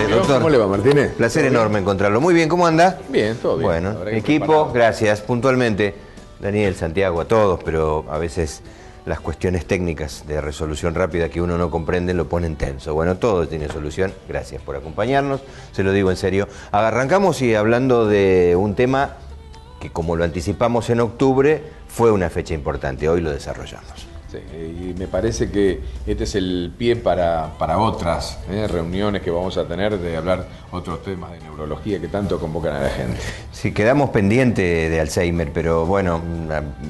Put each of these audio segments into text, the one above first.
tardes, doctor. ¿Cómo le va, Martínez? Placer enorme encontrarlo. Muy bien, ¿cómo anda? Bien, todo bien. Bueno, equipo, gracias. Puntualmente, Daniel, Santiago, a todos, pero a veces las cuestiones técnicas de resolución rápida que uno no comprende lo ponen tenso. Bueno, todo tiene solución. Gracias por acompañarnos, se lo digo en serio. Arrancamos y hablando de un tema que, como lo anticipamos en octubre, fue una fecha importante. Hoy lo desarrollamos. Sí, y me parece que este es el pie para otras reuniones que vamos a tener de hablar otros temas de neurología que tanto convocan a la gente. Sí, quedamos pendientes de Alzheimer, pero bueno,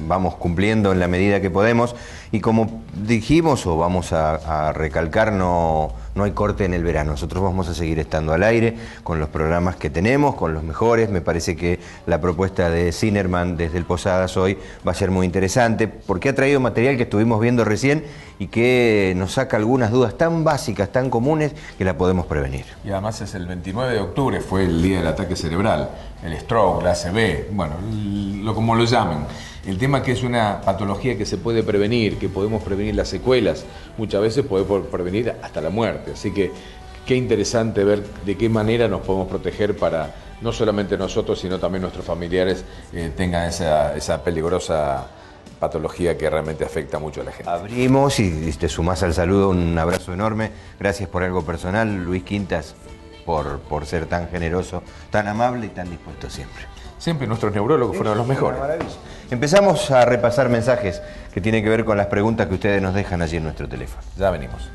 vamos cumpliendo en la medida que podemos. Y como dijimos, o vamos a recalcar, no hay corte en el verano. Nosotros vamos a seguir estando al aire con los programas que tenemos, con los mejores. Me parece que la propuesta de Zinerman desde el Posadas hoy va a ser muy interesante, porque ha traído material que estuvimos viendo recién y que nos saca algunas dudas tan básicas, tan comunes, que la podemos prevenir. Y además es el 29 de octubre, fue el día del ataque cerebral, el stroke, la ACV, bueno, como lo llamen. El tema es que es una patología que se puede prevenir, que podemos prevenir las secuelas, muchas veces podemos prevenir hasta la muerte. Así que qué interesante ver de qué manera nos podemos proteger para no solamente nosotros, sino también nuestros familiares tengan esa peligrosa patología que realmente afecta mucho a la gente. Abrimos y te sumás al saludo, un abrazo enorme. Gracias por algo personal, Luis Quintas, por ser tan generoso, tan amable y tan dispuesto siempre. Siempre nuestros neurólogos fueron los mejores. Empezamos a repasar mensajes que tienen que ver con las preguntas que ustedes nos dejan allí en nuestro teléfono. Ya venimos.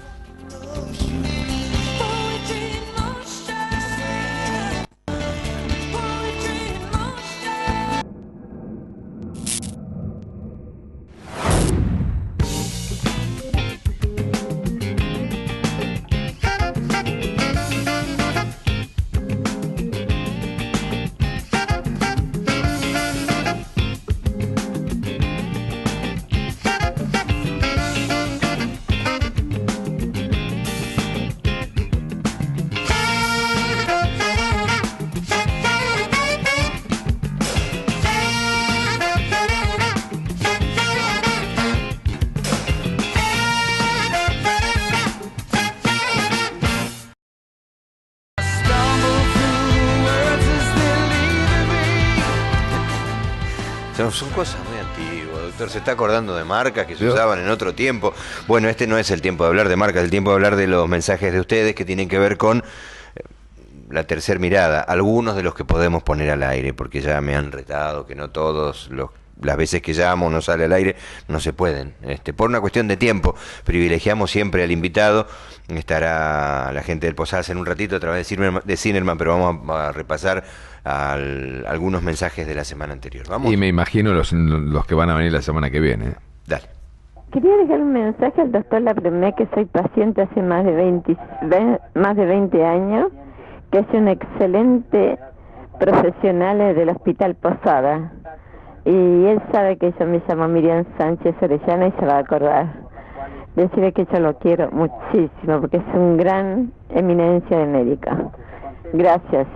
Son cosas muy antiguas, doctor. Se está acordando de marcas que se usaban en otro tiempo. Bueno, este no es el tiempo de hablar de marcas, es el tiempo de hablar de los mensajes de ustedes que tienen que ver con la tercer mirada. Algunos de los que podemos poner al aire, porque ya me han retado que no todos las veces que llamo no sale al aire, no se pueden. Por una cuestión de tiempo, privilegiamos siempre al invitado. Estará la gente del Posadas en un ratito a través de Zinerman, pero vamos a repasar algunos mensajes de la semana anterior. ¿Vamos? Y me imagino los que van a venir la semana que viene. Dale. Quería dejar un mensaje al doctor Lapremé, que soy paciente hace más de 20 años, que es un excelente profesional del Hospital Posada. Y él sabe que yo me llamo Miriam Sánchez Orellana y se va a acordar. Decirle que yo lo quiero muchísimo, porque es un gran eminencia de médica. Gracias,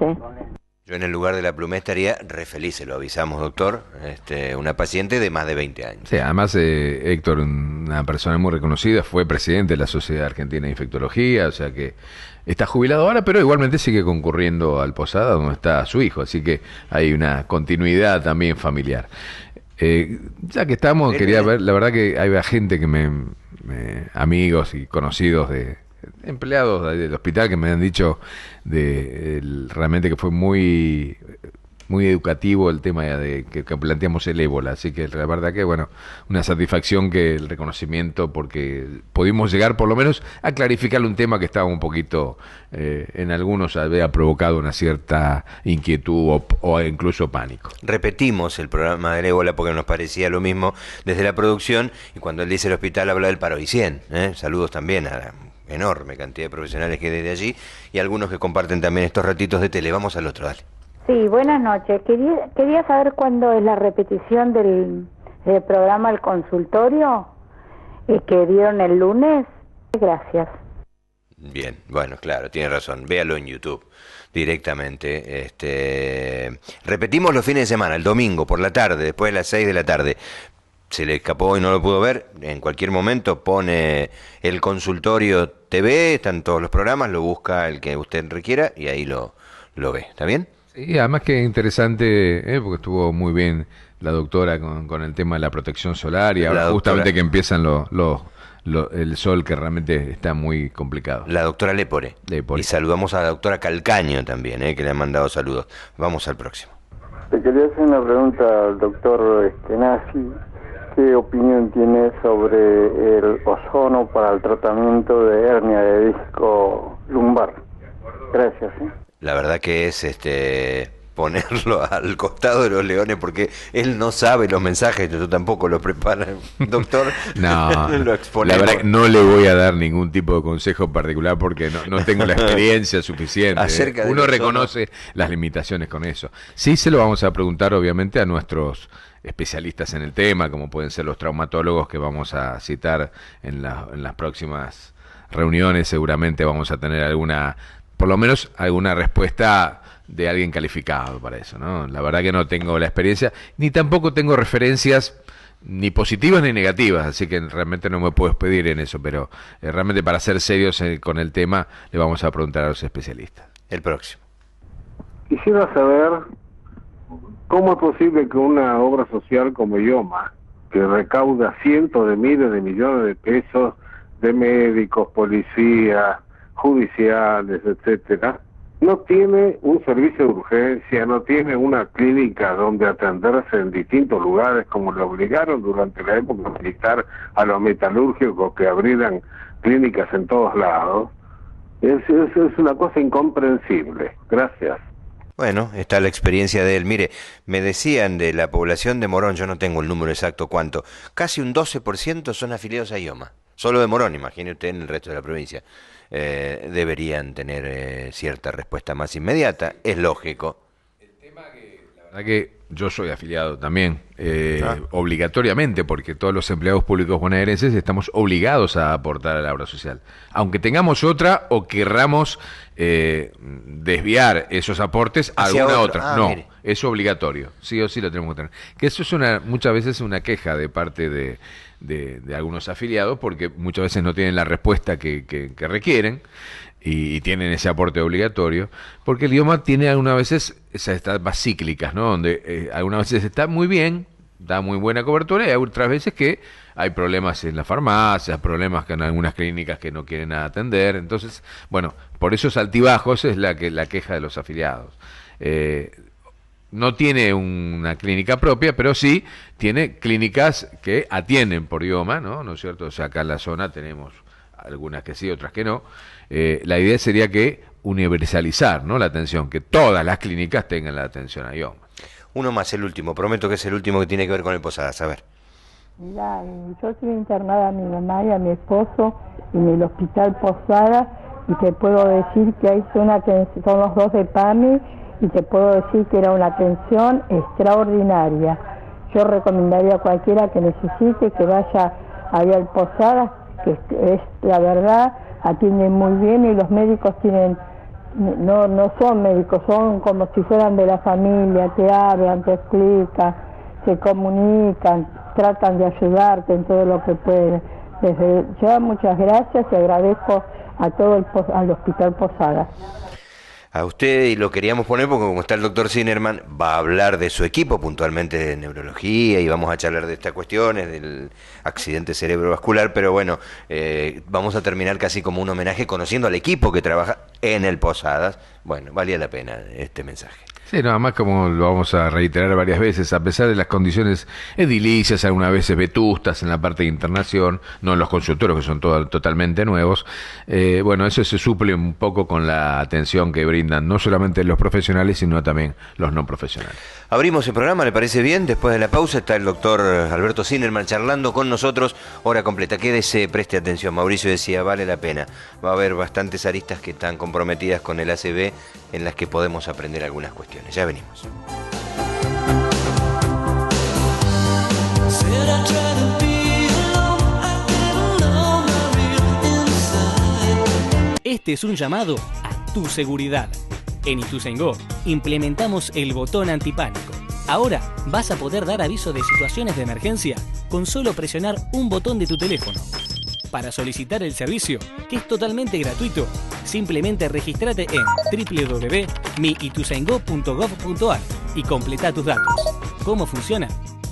Yo en el lugar de la Plumé estaría re feliz, se lo avisamos, doctor. Una paciente de más de 20 años. Sí, además Héctor, una persona muy reconocida, fue presidente de la Sociedad Argentina de Infectología, o sea que está jubilado ahora, pero igualmente sigue concurriendo al Posada, donde está su hijo, así que hay una continuidad también familiar. Ya que estamos, quería ver, la verdad que hay gente que amigos y conocidos de empleados del hospital que me han dicho realmente que fue muy educativo el tema de que planteamos el ébola, así que la verdad que bueno, una satisfacción que el reconocimiento, porque pudimos llegar por lo menos a clarificar un tema que estaba un poquito en algunos había provocado una cierta inquietud o incluso pánico. Repetimos el programa del ébola porque nos parecía lo mismo desde la producción, y cuando él dice el hospital habla del Paro y 100, saludos también a la enorme cantidad de profesionales que hay desde allí y algunos que comparten también estos ratitos de tele. Vamos al otro, dale. Sí, buenas noches. Quería saber cuándo es la repetición del programa El Consultorio que dieron el lunes. Gracias. Bien, bueno, claro, tiene razón. Véalo en YouTube directamente. Repetimos los fines de semana, el domingo por la tarde, después de las 6 de la tarde. se le escapó y no lo pudo ver, en cualquier momento pone el consultorio TV, están todos los programas, lo busca el que usted requiera y ahí lo ve. ¿Está bien? Sí, además que interesante, porque estuvo muy bien la doctora con el tema de la protección solar y ahora justamente que empiezan el sol, que realmente está muy complicado. La doctora Lepore. Y saludamos a la doctora Calcaño también, que le han mandado saludos. Vamos al próximo. Te quería hacer una pregunta al doctor Nazi. ¿Qué opinión tiene sobre el ozono para el tratamiento de hernia de disco lumbar? Gracias. La verdad que es ponerlo al costado de los leones, porque él no sabe los mensajes, yo tampoco lo preparo, doctor. No, lo la verdad que no le voy a dar ningún tipo de consejo particular porque no tengo la experiencia suficiente. Uno reconoce las limitaciones con eso. Sí se lo vamos a preguntar obviamente a nuestros especialistas en el tema, como pueden ser los traumatólogos que vamos a citar en las próximas reuniones. Seguramente vamos a tener por lo menos alguna respuesta de alguien calificado para eso, ¿no? La verdad que no tengo la experiencia, ni tampoco tengo referencias ni positivas ni negativas, así que realmente no me puedo expedir en eso, pero realmente para ser serios con el tema le vamos a preguntar a los especialistas. El próximo. Quisiera saber cómo es posible que una obra social como IOMA, que recauda cientos de miles de millones de pesos de médicos, policías, judiciales, etcétera, no tiene un servicio de urgencia, no tiene una clínica donde atenderse en distintos lugares, como le obligaron durante la época militar a los metalúrgicos que abrieran clínicas en todos lados? Es una cosa incomprensible. Gracias. Bueno, está la experiencia de él. Mire, me decían de la población de Morón, yo no tengo el número exacto cuánto, casi un 12% son afiliados a IOMA. Solo de Morón, imagine usted en el resto de la provincia. Deberían tener cierta respuesta más inmediata, es lógico. El tema que, la verdad que yo soy afiliado también, obligatoriamente, porque todos los empleados públicos bonaerenses estamos obligados a aportar a la obra social. Aunque tengamos otra o querramos desviar esos aportes a alguna otra. No, mire. Es obligatorio, sí o sí lo tenemos que tener. Que eso es muchas veces una queja de parte de algunos afiliados, porque muchas veces no tienen la respuesta que requieren y tienen ese aporte obligatorio, porque el IOMA tiene algunas veces esas etapas cíclicas, ¿no? Donde algunas veces está muy bien, da muy buena cobertura, y hay otras veces que hay problemas en las farmacias, problemas en algunas clínicas que no quieren atender. Entonces, bueno, por esos altibajos es la queja de los afiliados. No tiene una clínica propia, pero sí tiene clínicas que atienden por IOMA, ¿no es cierto? O sea, acá en la zona tenemos algunas que sí, otras que no. La idea sería que universalizar, ¿no?, la atención, que todas las clínicas tengan la atención a IOMA. Uno más, el último, prometo que es el último que tiene que ver con el Posadas, a ver. Mira, yo tuve internada a mi mamá y a mi esposo en el hospital Posadas, y te puedo decir que ahí son los dos de PAMI, y te puedo decir que era una atención extraordinaria. Yo recomendaría a cualquiera que necesite que vaya allá al Posadas, que es la verdad, atienden muy bien, y los médicos no son médicos, son como si fueran de la familia, te hablan, te explican, se comunican, tratan de ayudarte en todo lo que pueden. Desde ya muchas gracias y agradezco a todo al Hospital Posadas. A usted, y lo queríamos poner porque como está el doctor Zinnerman, va a hablar de su equipo, puntualmente de neurología, y vamos a charlar de estas cuestiones, del accidente cerebrovascular, pero bueno, vamos a terminar casi como un homenaje conociendo al equipo que trabaja en el Posadas. Bueno, valía la pena este mensaje. Sí, nada más, como lo vamos a reiterar varias veces, a pesar de las condiciones edilicias, algunas veces vetustas en la parte de internación, no en los consultorios que son totalmente nuevos, bueno, eso se suple un poco con la atención que brindan no solamente los profesionales, sino también los no profesionales. Abrimos el programa, ¿le parece bien? Después de la pausa está el doctor Alberto Zinnerman charlando con nosotros, hora completa. Quédese, preste atención, Mauricio decía, vale la pena. Va a haber bastantes aristas que están comprometidas con el ACV, en las que podemos aprender algunas cuestiones. Ya venimos. Este es un llamado a tu seguridad. En Ituzaingó implementamos el botón antipánico. Ahora vas a poder dar aviso de situaciones de emergencia con solo presionar un botón de tu teléfono. Para solicitar el servicio, que es totalmente gratuito, simplemente regístrate en www.miituzaingó.gov.ar y completa tus datos. ¿Cómo funciona?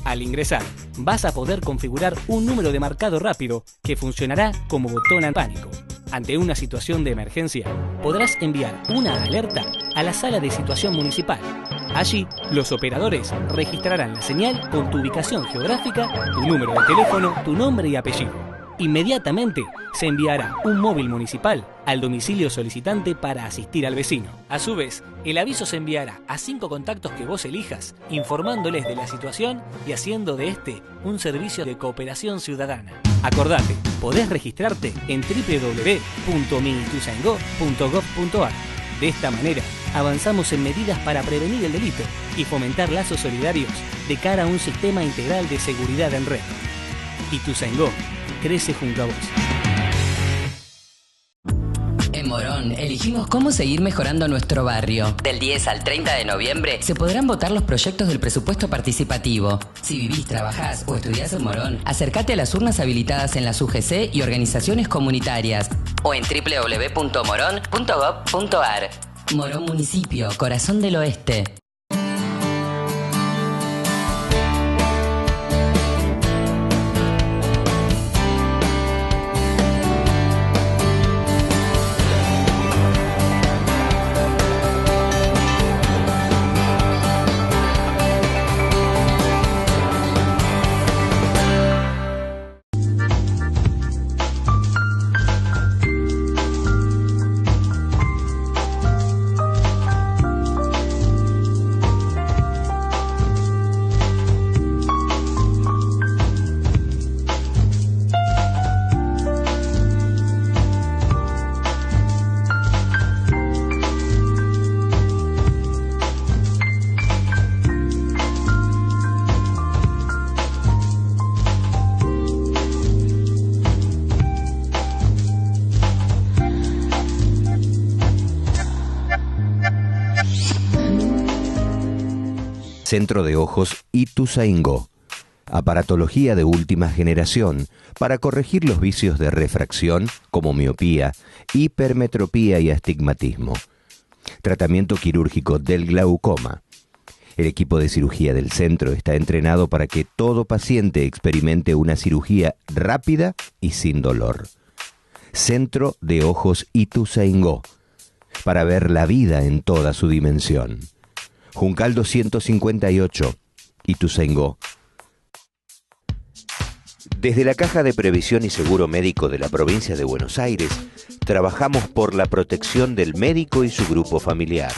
Al ingresar, vas a poder configurar un número de marcado rápido que funcionará como botón en pánico. Ante una situación de emergencia, podrás enviar una alerta a la sala de situación municipal. Allí, los operadores registrarán la señal con tu ubicación geográfica, tu número de teléfono, tu nombre y apellido. Inmediatamente se enviará un móvil municipal al domicilio solicitante para asistir al vecino. A su vez, el aviso se enviará a 5 contactos que vos elijas, informándoles de la situación y haciendo de este un servicio de cooperación ciudadana. Acordate, podés registrarte en www.miituzaingó.gov.ar. De esta manera, avanzamos en medidas para prevenir el delito y fomentar lazos solidarios de cara a un sistema integral de seguridad en red. Ituzaingó crece junto a vos. En Morón elegimos cómo seguir mejorando nuestro barrio. Del 10 al 30 de noviembre se podrán votar los proyectos del presupuesto participativo. Si vivís, trabajás o estudiás en Morón, acércate a las urnas habilitadas en las UGC y organizaciones comunitarias o en www.moron.gov.ar. Morón Municipio, Corazón del Oeste. Centro de Ojos Ituzaingó. Aparatología de última generación para corregir los vicios de refracción como miopía, hipermetropía y astigmatismo. Tratamiento quirúrgico del glaucoma. El equipo de cirugía del centro está entrenado para que todo paciente experimente una cirugía rápida y sin dolor. Centro de Ojos Ituzaingó. Para ver la vida en toda su dimensión. Juncal 258, Ituzaingó. Desde la Caja de Previsión y Seguro Médico de la provincia de Buenos Aires, trabajamos por la protección del médico y su grupo familiar.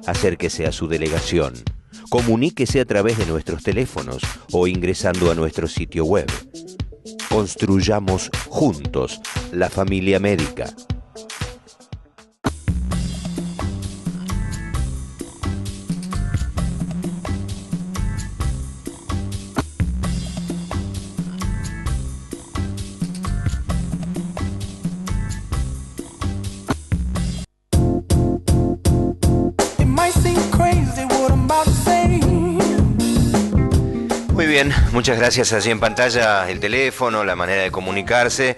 Acérquese a su delegación, comuníquese a través de nuestros teléfonos o ingresando a nuestro sitio web. Construyamos juntos la familia médica. Muy bien, muchas gracias. Allí en pantalla el teléfono, la manera de comunicarse.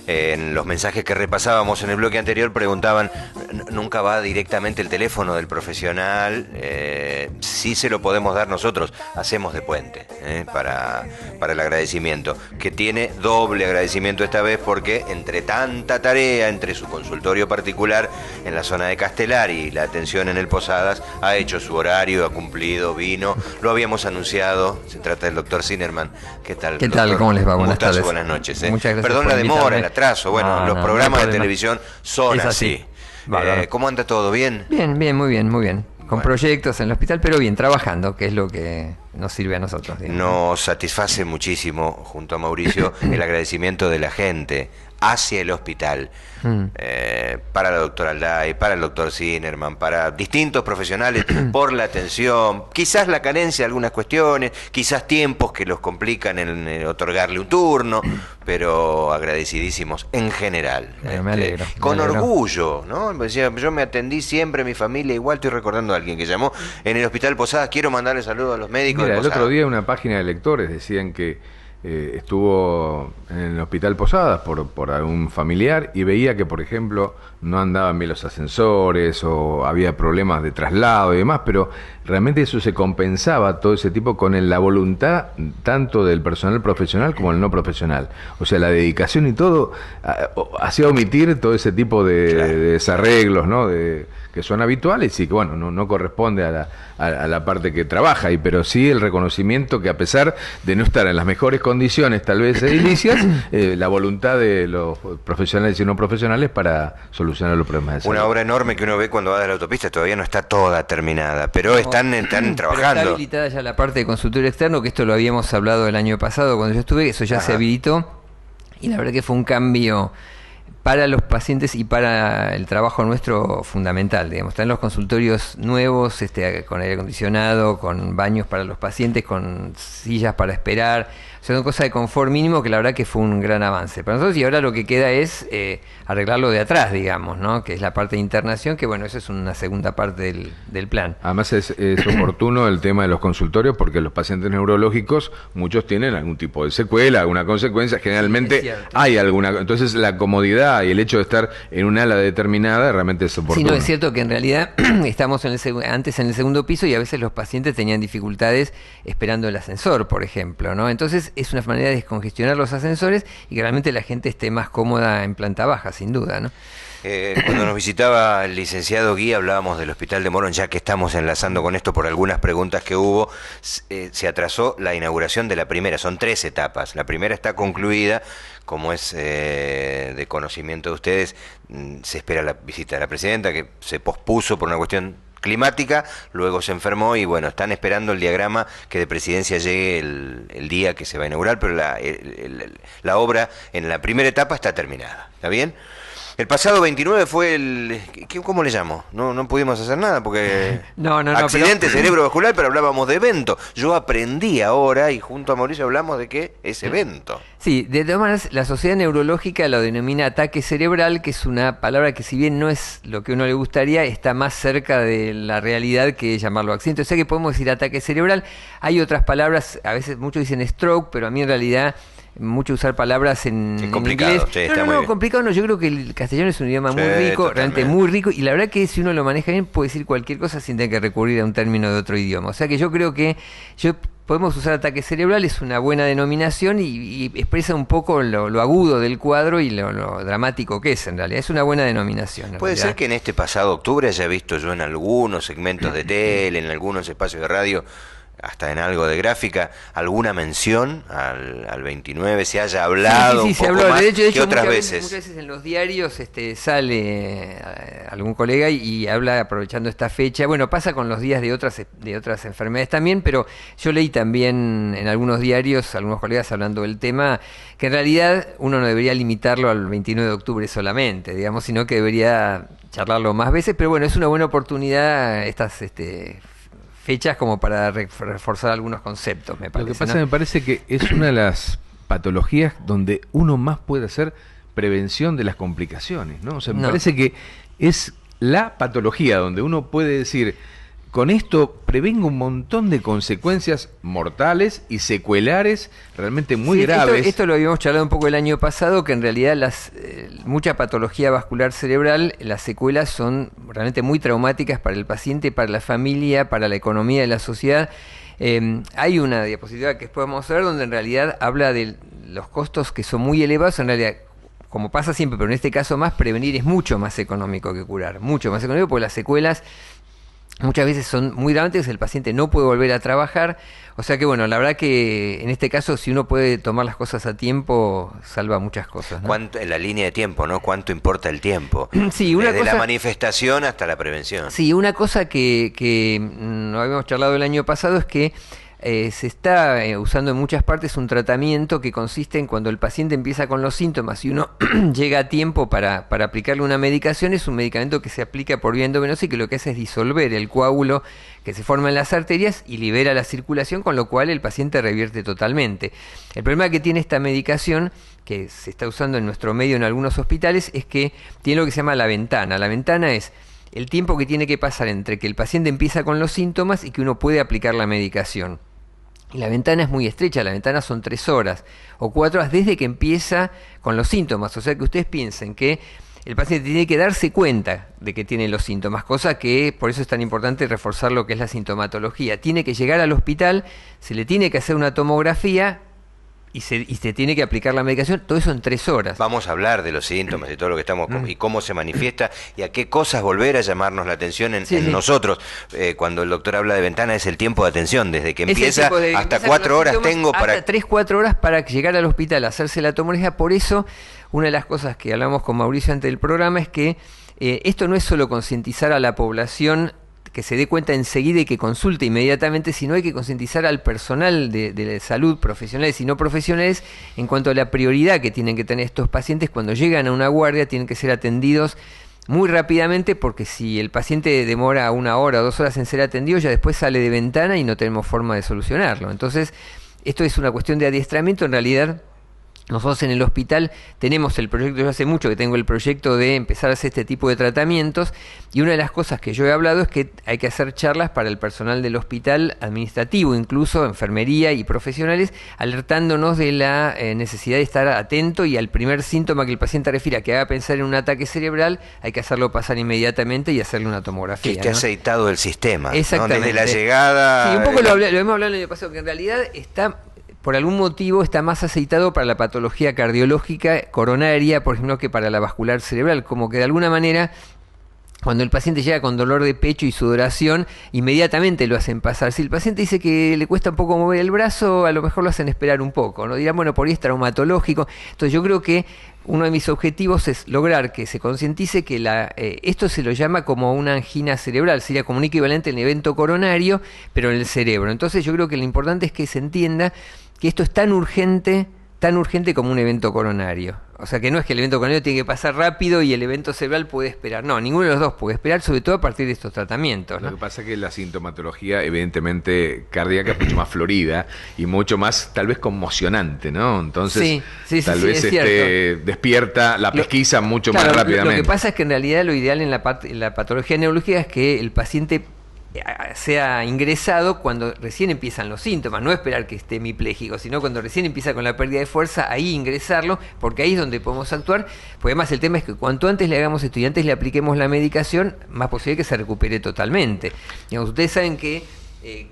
En los mensajes que repasábamos en el bloque anterior preguntaban, nunca va directamente el teléfono del profesional, sí se lo podemos dar nosotros, hacemos de puente para el agradecimiento, que tiene doble agradecimiento esta vez porque entre tanta tarea, entre su consultorio particular en la zona de Castelar y la atención en el Posadas, ha hecho su horario, ha cumplido, vino, lo habíamos anunciado, se trata del doctor Zinnerman. ¿Qué tal? ¿Qué tal? ¿Cómo les va? Buenas tardes. Buenas noches. Muchas gracias. Perdón por la demora, invitarme. el atraso. Bueno, los programas de televisión son así. ¿Cómo anda todo? ¿Bien? Bien, muy bien. Con Bueno. proyectos en el hospital, pero bien, trabajando, que es lo que nos sirve a nosotros. Digamos. Nos satisface muchísimo, junto a Mauricio, el agradecimiento de la gente hacia el hospital. Para la doctora Alday, para el doctor Zinnerman, para distintos profesionales por la atención, quizás la carencia de algunas cuestiones, quizás tiempos que los complican en otorgarle un turno, pero agradecidísimos en general. Bueno, me alegro. Con orgullo, ¿no? Decía, yo me atendí siempre, mi familia, igual estoy recordando a alguien que llamó en el Hospital Posadas, quiero mandarle saludos a los médicos. Mira, de el otro Posadas. día una página de lectores decían que estuvo en el Hospital Posadas por algún familiar y veía que, por ejemplo, no andaban bien los ascensores o había problemas de traslado y demás, pero realmente eso se compensaba, todo ese tipo, con la voluntad tanto del personal profesional como el no profesional. O sea, la dedicación y todo hacía omitir todo ese tipo de desarreglos, ¿no? Que son habituales y que, bueno, no corresponde a la parte que trabaja, pero sí el reconocimiento que, a pesar de no estar en las mejores condiciones tal vez edilicias, la voluntad de los profesionales y no profesionales para solucionar los problemas de salud. Una obra enorme que uno ve cuando va de la autopista, todavía no está toda terminada, pero están trabajando. Pero está habilitada ya la parte de consultorio externo, que esto lo habíamos hablado el año pasado cuando yo estuve, eso ya se habilitó, y la verdad que fue un cambio para los pacientes y para el trabajo nuestro fundamental, digamos. Están los consultorios nuevos, con aire acondicionado, con baños para los pacientes, con sillas para esperar. O sea, una cosa de confort mínimo que la verdad que fue un gran avance para nosotros, y ahora lo que queda es arreglarlo de atrás, digamos, ¿no? Que es la parte de internación, que bueno, eso es una segunda parte del plan. Además es oportuno el tema de los consultorios, porque los pacientes neurológicos, muchos tienen algún tipo de secuela, alguna consecuencia, generalmente hay alguna, entonces la comodidad y el hecho de estar en un ala determinada realmente es oportuno. Sí, no, es cierto que en realidad estamos antes en el segundo piso y a veces los pacientes tenían dificultades esperando el ascensor, por ejemplo, ¿no? Entonces es una manera de descongestionar los ascensores y que realmente la gente esté más cómoda en planta baja, sin duda, ¿no? Cuando nos visitaba el licenciado Guía hablábamos del Hospital de Morón, ya que estamos enlazando con esto por algunas preguntas que hubo. Se atrasó la inauguración de la primera, son 3 etapas. La primera está concluida, como es de conocimiento de ustedes. Se espera la visita de la presidenta, que se pospuso por una cuestión climática, luego se enfermó y bueno, están esperando el diagrama que de presidencia llegue el día que se va a inaugurar, pero la obra en la primera etapa está terminada. ¿Está bien? El pasado 29 fue ¿cómo le llamo? No pudimos hacer nada porque accidente cerebrovascular, pero hablábamos de evento. Yo aprendí ahora y junto a Mauricio hablamos de que es evento. Sí, de todas maneras, la Sociedad Neurológica lo denomina ataque cerebral, que es una palabra que, si bien no es lo que a uno le gustaría, está más cerca de la realidad que llamarlo accidente. O sea que podemos decir ataque cerebral. Hay otras palabras, a veces muchos dicen stroke, pero a mí en realidad mucho usar palabras en inglés. Complicado no, yo creo que el castellano es un idioma muy rico, realmente muy rico, y la verdad que si uno lo maneja bien puede decir cualquier cosa sin tener que recurrir a un término de otro idioma. O sea que yo creo que podemos usar ataque cerebral, es una buena denominación y expresa un poco lo agudo del cuadro y lo dramático que es en realidad. Es una buena denominación. Puede ser que en este pasado octubre haya visto yo en algunos segmentos de tele, en algunos espacios de radio, hasta en algo de gráfica, alguna mención al 29, se haya hablado sí, un se poco habló, más de hecho, que otras veces. Muchas veces en los diarios sale algún colega y habla aprovechando esta fecha. Bueno, pasa con los días de otras enfermedades también, pero yo leí también en algunos diarios, algunos colegas hablando del tema, que en realidad uno no debería limitarlo al 29 de octubre solamente, digamos, sino que debería charlarlo más veces, pero bueno, es una buena oportunidad estas fechas como para reforzar algunos conceptos, me parece. Lo que pasa, me parece que es una de las patologías donde uno más puede hacer prevención de las complicaciones, ¿no? O sea, me parece que es la patología donde uno puede decir, con esto prevengo un montón de consecuencias mortales y secuelares realmente muy graves. Esto lo habíamos charlado un poco el año pasado, que en realidad mucha patología vascular cerebral, las secuelas son realmente muy traumáticas para el paciente, para la familia, para la economía de la sociedad. Hay una diapositiva que después vamos a ver donde en realidad habla de los costos que son muy elevados. En realidad, como pasa siempre, pero en este caso más, prevenir es mucho más económico que curar, mucho más económico, porque las secuelas muchas veces son muy dramáticas, el paciente no puede volver a trabajar, o sea que bueno, la verdad que en este caso si uno puede tomar las cosas a tiempo, salva muchas cosas, ¿no? En la línea de tiempo, ¿no? ¿Cuánto importa el tiempo? Sí, desde la manifestación hasta la prevención. Sí, una cosa que no habíamos charlado el año pasado es que se está usando en muchas partes un tratamiento que consiste en cuando el paciente empieza con los síntomas y uno llega a tiempo para aplicarle una medicación. Es un medicamento que se aplica por vía endovenosa y que lo que hace es disolver el coágulo que se forma en las arterias y libera la circulación, con lo cual el paciente revierte totalmente. El problema que tiene esta medicación, que se está usando en nuestro medio en algunos hospitales, es que tiene lo que se llama la ventana. La ventana es el tiempo que tiene que pasar entre que el paciente empieza con los síntomas y que uno puede aplicar la medicación. Y la ventana es muy estrecha, la ventana son 3 horas o 4 horas desde que empieza con los síntomas. O sea que ustedes piensen que el paciente tiene que darse cuenta de que tiene los síntomas, cosa que por eso es tan importante reforzar lo que es la sintomatología. Tiene que llegar al hospital, se le tiene que hacer una tomografía y se tiene que aplicar la medicación, todo eso en 3 horas. Vamos a hablar de los síntomas y todo lo que estamos y cómo se manifiesta y a qué cosas volver a llamarnos la atención en nosotros. Cuando el doctor habla de ventana es el tiempo de atención, desde que empieza hasta 4 horas tengo para... Hasta 3-4 horas para llegar al hospital a hacerse la tomografía. Por eso, una de las cosas que hablamos con Mauricio antes del programa es que esto no es solo concientizar a la población que se dé cuenta enseguida y que consulte inmediatamente, sino hay que concientizar al personal de salud, profesionales y no profesionales, en cuanto a la prioridad que tienen que tener estos pacientes cuando llegan a una guardia. Tienen que ser atendidos muy rápidamente, porque si el paciente demora 1 hora o 2 horas en ser atendido, ya después sale de ventana y no tenemos forma de solucionarlo. Entonces, esto es una cuestión de adiestramiento. En realidad, nosotros en el hospital tenemos el proyecto, yo hace mucho que tengo el proyecto de empezar a hacer este tipo de tratamientos, y una de las cosas que yo he hablado es que hay que hacer charlas para el personal del hospital administrativo, incluso enfermería y profesionales, alertándonos de la necesidad de estar atento, y al primer síntoma que el paciente refiera que haga pensar en un ataque cerebral, hay que hacerlo pasar inmediatamente y hacerle una tomografía. Que esté aceitado el sistema, exactamente, ¿no? Desde la llegada... Sí, un poco lo hemos hablado el año pasado, que en realidad por algún motivo está más aceitado para la patología cardiológica coronaria, por ejemplo, que para la vascular cerebral, como que de alguna manera, cuando el paciente llega con dolor de pecho y sudoración, inmediatamente lo hacen pasar. Si el paciente dice que le cuesta un poco mover el brazo, a lo mejor lo hacen esperar un poco, ¿no? Dirán, bueno, por ahí es traumatológico. Entonces yo creo que uno de mis objetivos es lograr que se concientice que esto se lo llama como una angina cerebral, sería como un equivalente al evento coronario, pero en el cerebro. Entonces yo creo que lo importante es que se entienda que esto es tan urgente como un evento coronario. O sea, que no es que el evento coronario tiene que pasar rápido y el evento cerebral puede esperar. No, ninguno de los dos puede esperar, sobre todo a partir de estos tratamientos, ¿no? Lo que pasa es que la sintomatología, evidentemente, cardíaca es mucho más florida y mucho más, tal vez, conmocionante, ¿no? Entonces, tal vez despierta la pesquisa mucho más rápidamente. Lo que pasa es que en realidad lo ideal en la patología neurológica es que el paciente sea ingresado cuando recién empiezan los síntomas, no esperar que esté hemipléjico, sino cuando recién empieza con la pérdida de fuerza, ahí ingresarlo, porque ahí es donde podemos actuar. Porque además el tema es que cuanto antes le hagamos esto y antes le apliquemos la medicación, más posible que se recupere totalmente. Digamos, ustedes saben que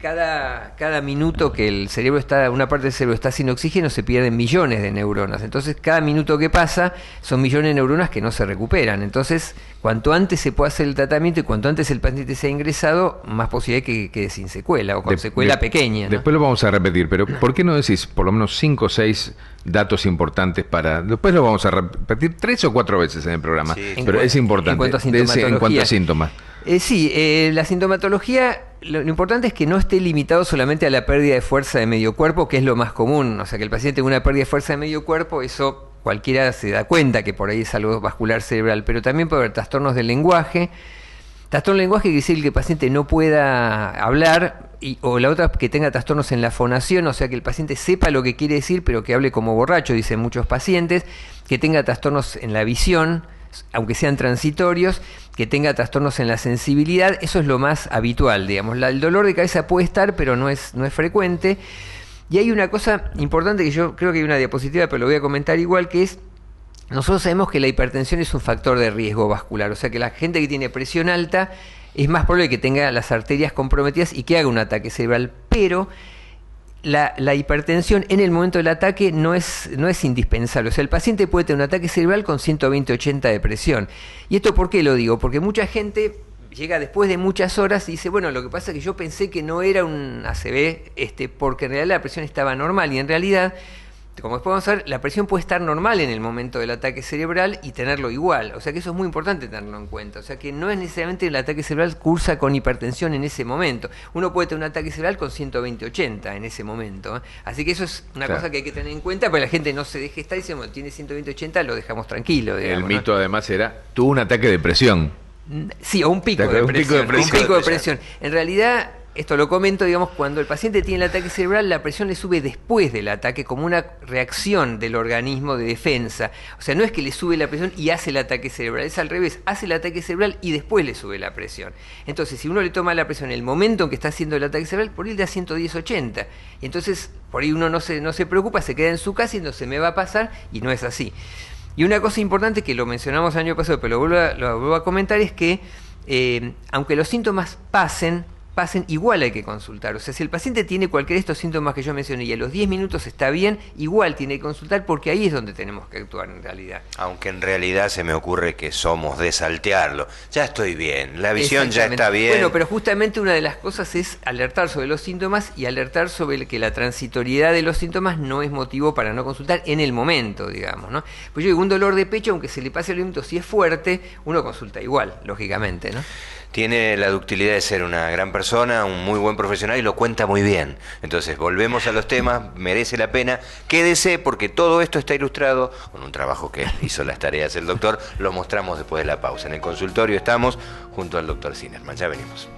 cada minuto que el cerebro una parte del cerebro está sin oxígeno, se pierden millones de neuronas. Entonces, cada minuto que pasa son millones de neuronas que no se recuperan. Entonces, cuanto antes se pueda hacer el tratamiento y cuanto antes el paciente sea ingresado, más posibilidad que quede sin secuela o con secuela pequeña, ¿no? Después lo vamos a repetir, pero ¿por qué no decís por lo menos 5 o 6 datos importantes para... Después lo vamos a repetir 3 o 4 veces en el programa, pero es importante. En cuanto a síntomas. La sintomatología, lo importante es que no esté limitado solamente a la pérdida de fuerza de medio cuerpo, que es lo más común. O sea, que el paciente tenga una pérdida de fuerza de medio cuerpo, eso cualquiera se da cuenta que por ahí es algo vascular cerebral, pero también puede haber trastornos del lenguaje. Trastorno del lenguaje quiere decir que el paciente no pueda hablar, o la otra, que tenga trastornos en la fonación, o sea, que el paciente sepa lo que quiere decir, pero que hable como borracho, dicen muchos pacientes, que tenga trastornos en la visión, aunque sean transitorios, que tenga trastornos en la sensibilidad. Eso es lo más habitual, digamos. El dolor de cabeza puede estar, pero no es frecuente. Y hay una cosa importante que yo creo que hay una diapositiva, pero lo voy a comentar igual, que es, nosotros sabemos que la hipertensión es un factor de riesgo vascular, o sea que la gente que tiene presión alta es más probable que tenga las arterias comprometidas y que haga un ataque cerebral, pero la hipertensión en el momento del ataque no es indispensable. O sea, el paciente puede tener un ataque cerebral con 120-80 de presión. ¿Y esto por qué lo digo? Porque mucha gente llega después de muchas horas y dice, bueno, lo que pasa es que yo pensé que no era un ACV, porque en realidad la presión estaba normal, y en realidad, como después vamos a ver, la presión puede estar normal en el momento del ataque cerebral y tenerlo igual. O sea que eso es muy importante tenerlo en cuenta. O sea que no es necesariamente el ataque cerebral cursa con hipertensión en ese momento. Uno puede tener un ataque cerebral con 120-80 en ese momento. Así que eso es una cosa que hay que tener en cuenta, pero la gente no se deje estar diciendo, tiene 120-80, lo dejamos tranquilo. Digamos, el mito, ¿no? Además era, tuvo un ataque de presión. Sí, o un pico de presión. Un pico de presión. En realidad, esto lo comento, digamos, cuando el paciente tiene el ataque cerebral, la presión le sube después del ataque como una reacción del organismo de defensa. O sea, no es que le sube la presión y hace el ataque cerebral, es al revés, hace el ataque cerebral y después le sube la presión. Entonces, si uno le toma la presión en el momento en que está haciendo el ataque cerebral, por ahí le da 110-80. Y entonces, por ahí uno no se preocupa, se queda en su casa y no se me va a pasar, y no es así. Y una cosa importante que lo mencionamos el año pasado, pero lo vuelvo a comentar, es que aunque los síntomas pasen, igual hay que consultar. O sea, si el paciente tiene cualquiera de estos síntomas que yo mencioné y a los 10 minutos está bien, igual tiene que consultar, porque ahí es donde tenemos que actuar en realidad. Aunque en realidad se me ocurre que somos de saltearlo. Ya estoy bien, la visión ya está bien. Bueno, pero justamente una de las cosas es alertar sobre los síntomas y alertar sobre que la transitoriedad de los síntomas no es motivo para no consultar en el momento, digamos, ¿no? Pues yo digo, un dolor de pecho, aunque se le pase el minuto, si es fuerte, uno consulta igual, lógicamente, ¿no? Tiene la ductilidad de ser una gran persona, un muy buen profesional y lo cuenta muy bien. Entonces, volvemos a los temas, merece la pena. Quédese porque todo esto está ilustrado con un trabajo que hizo las tareas el doctor. Lo mostramos después de la pausa. En el consultorio estamos junto al doctor Sinerman. Ya venimos.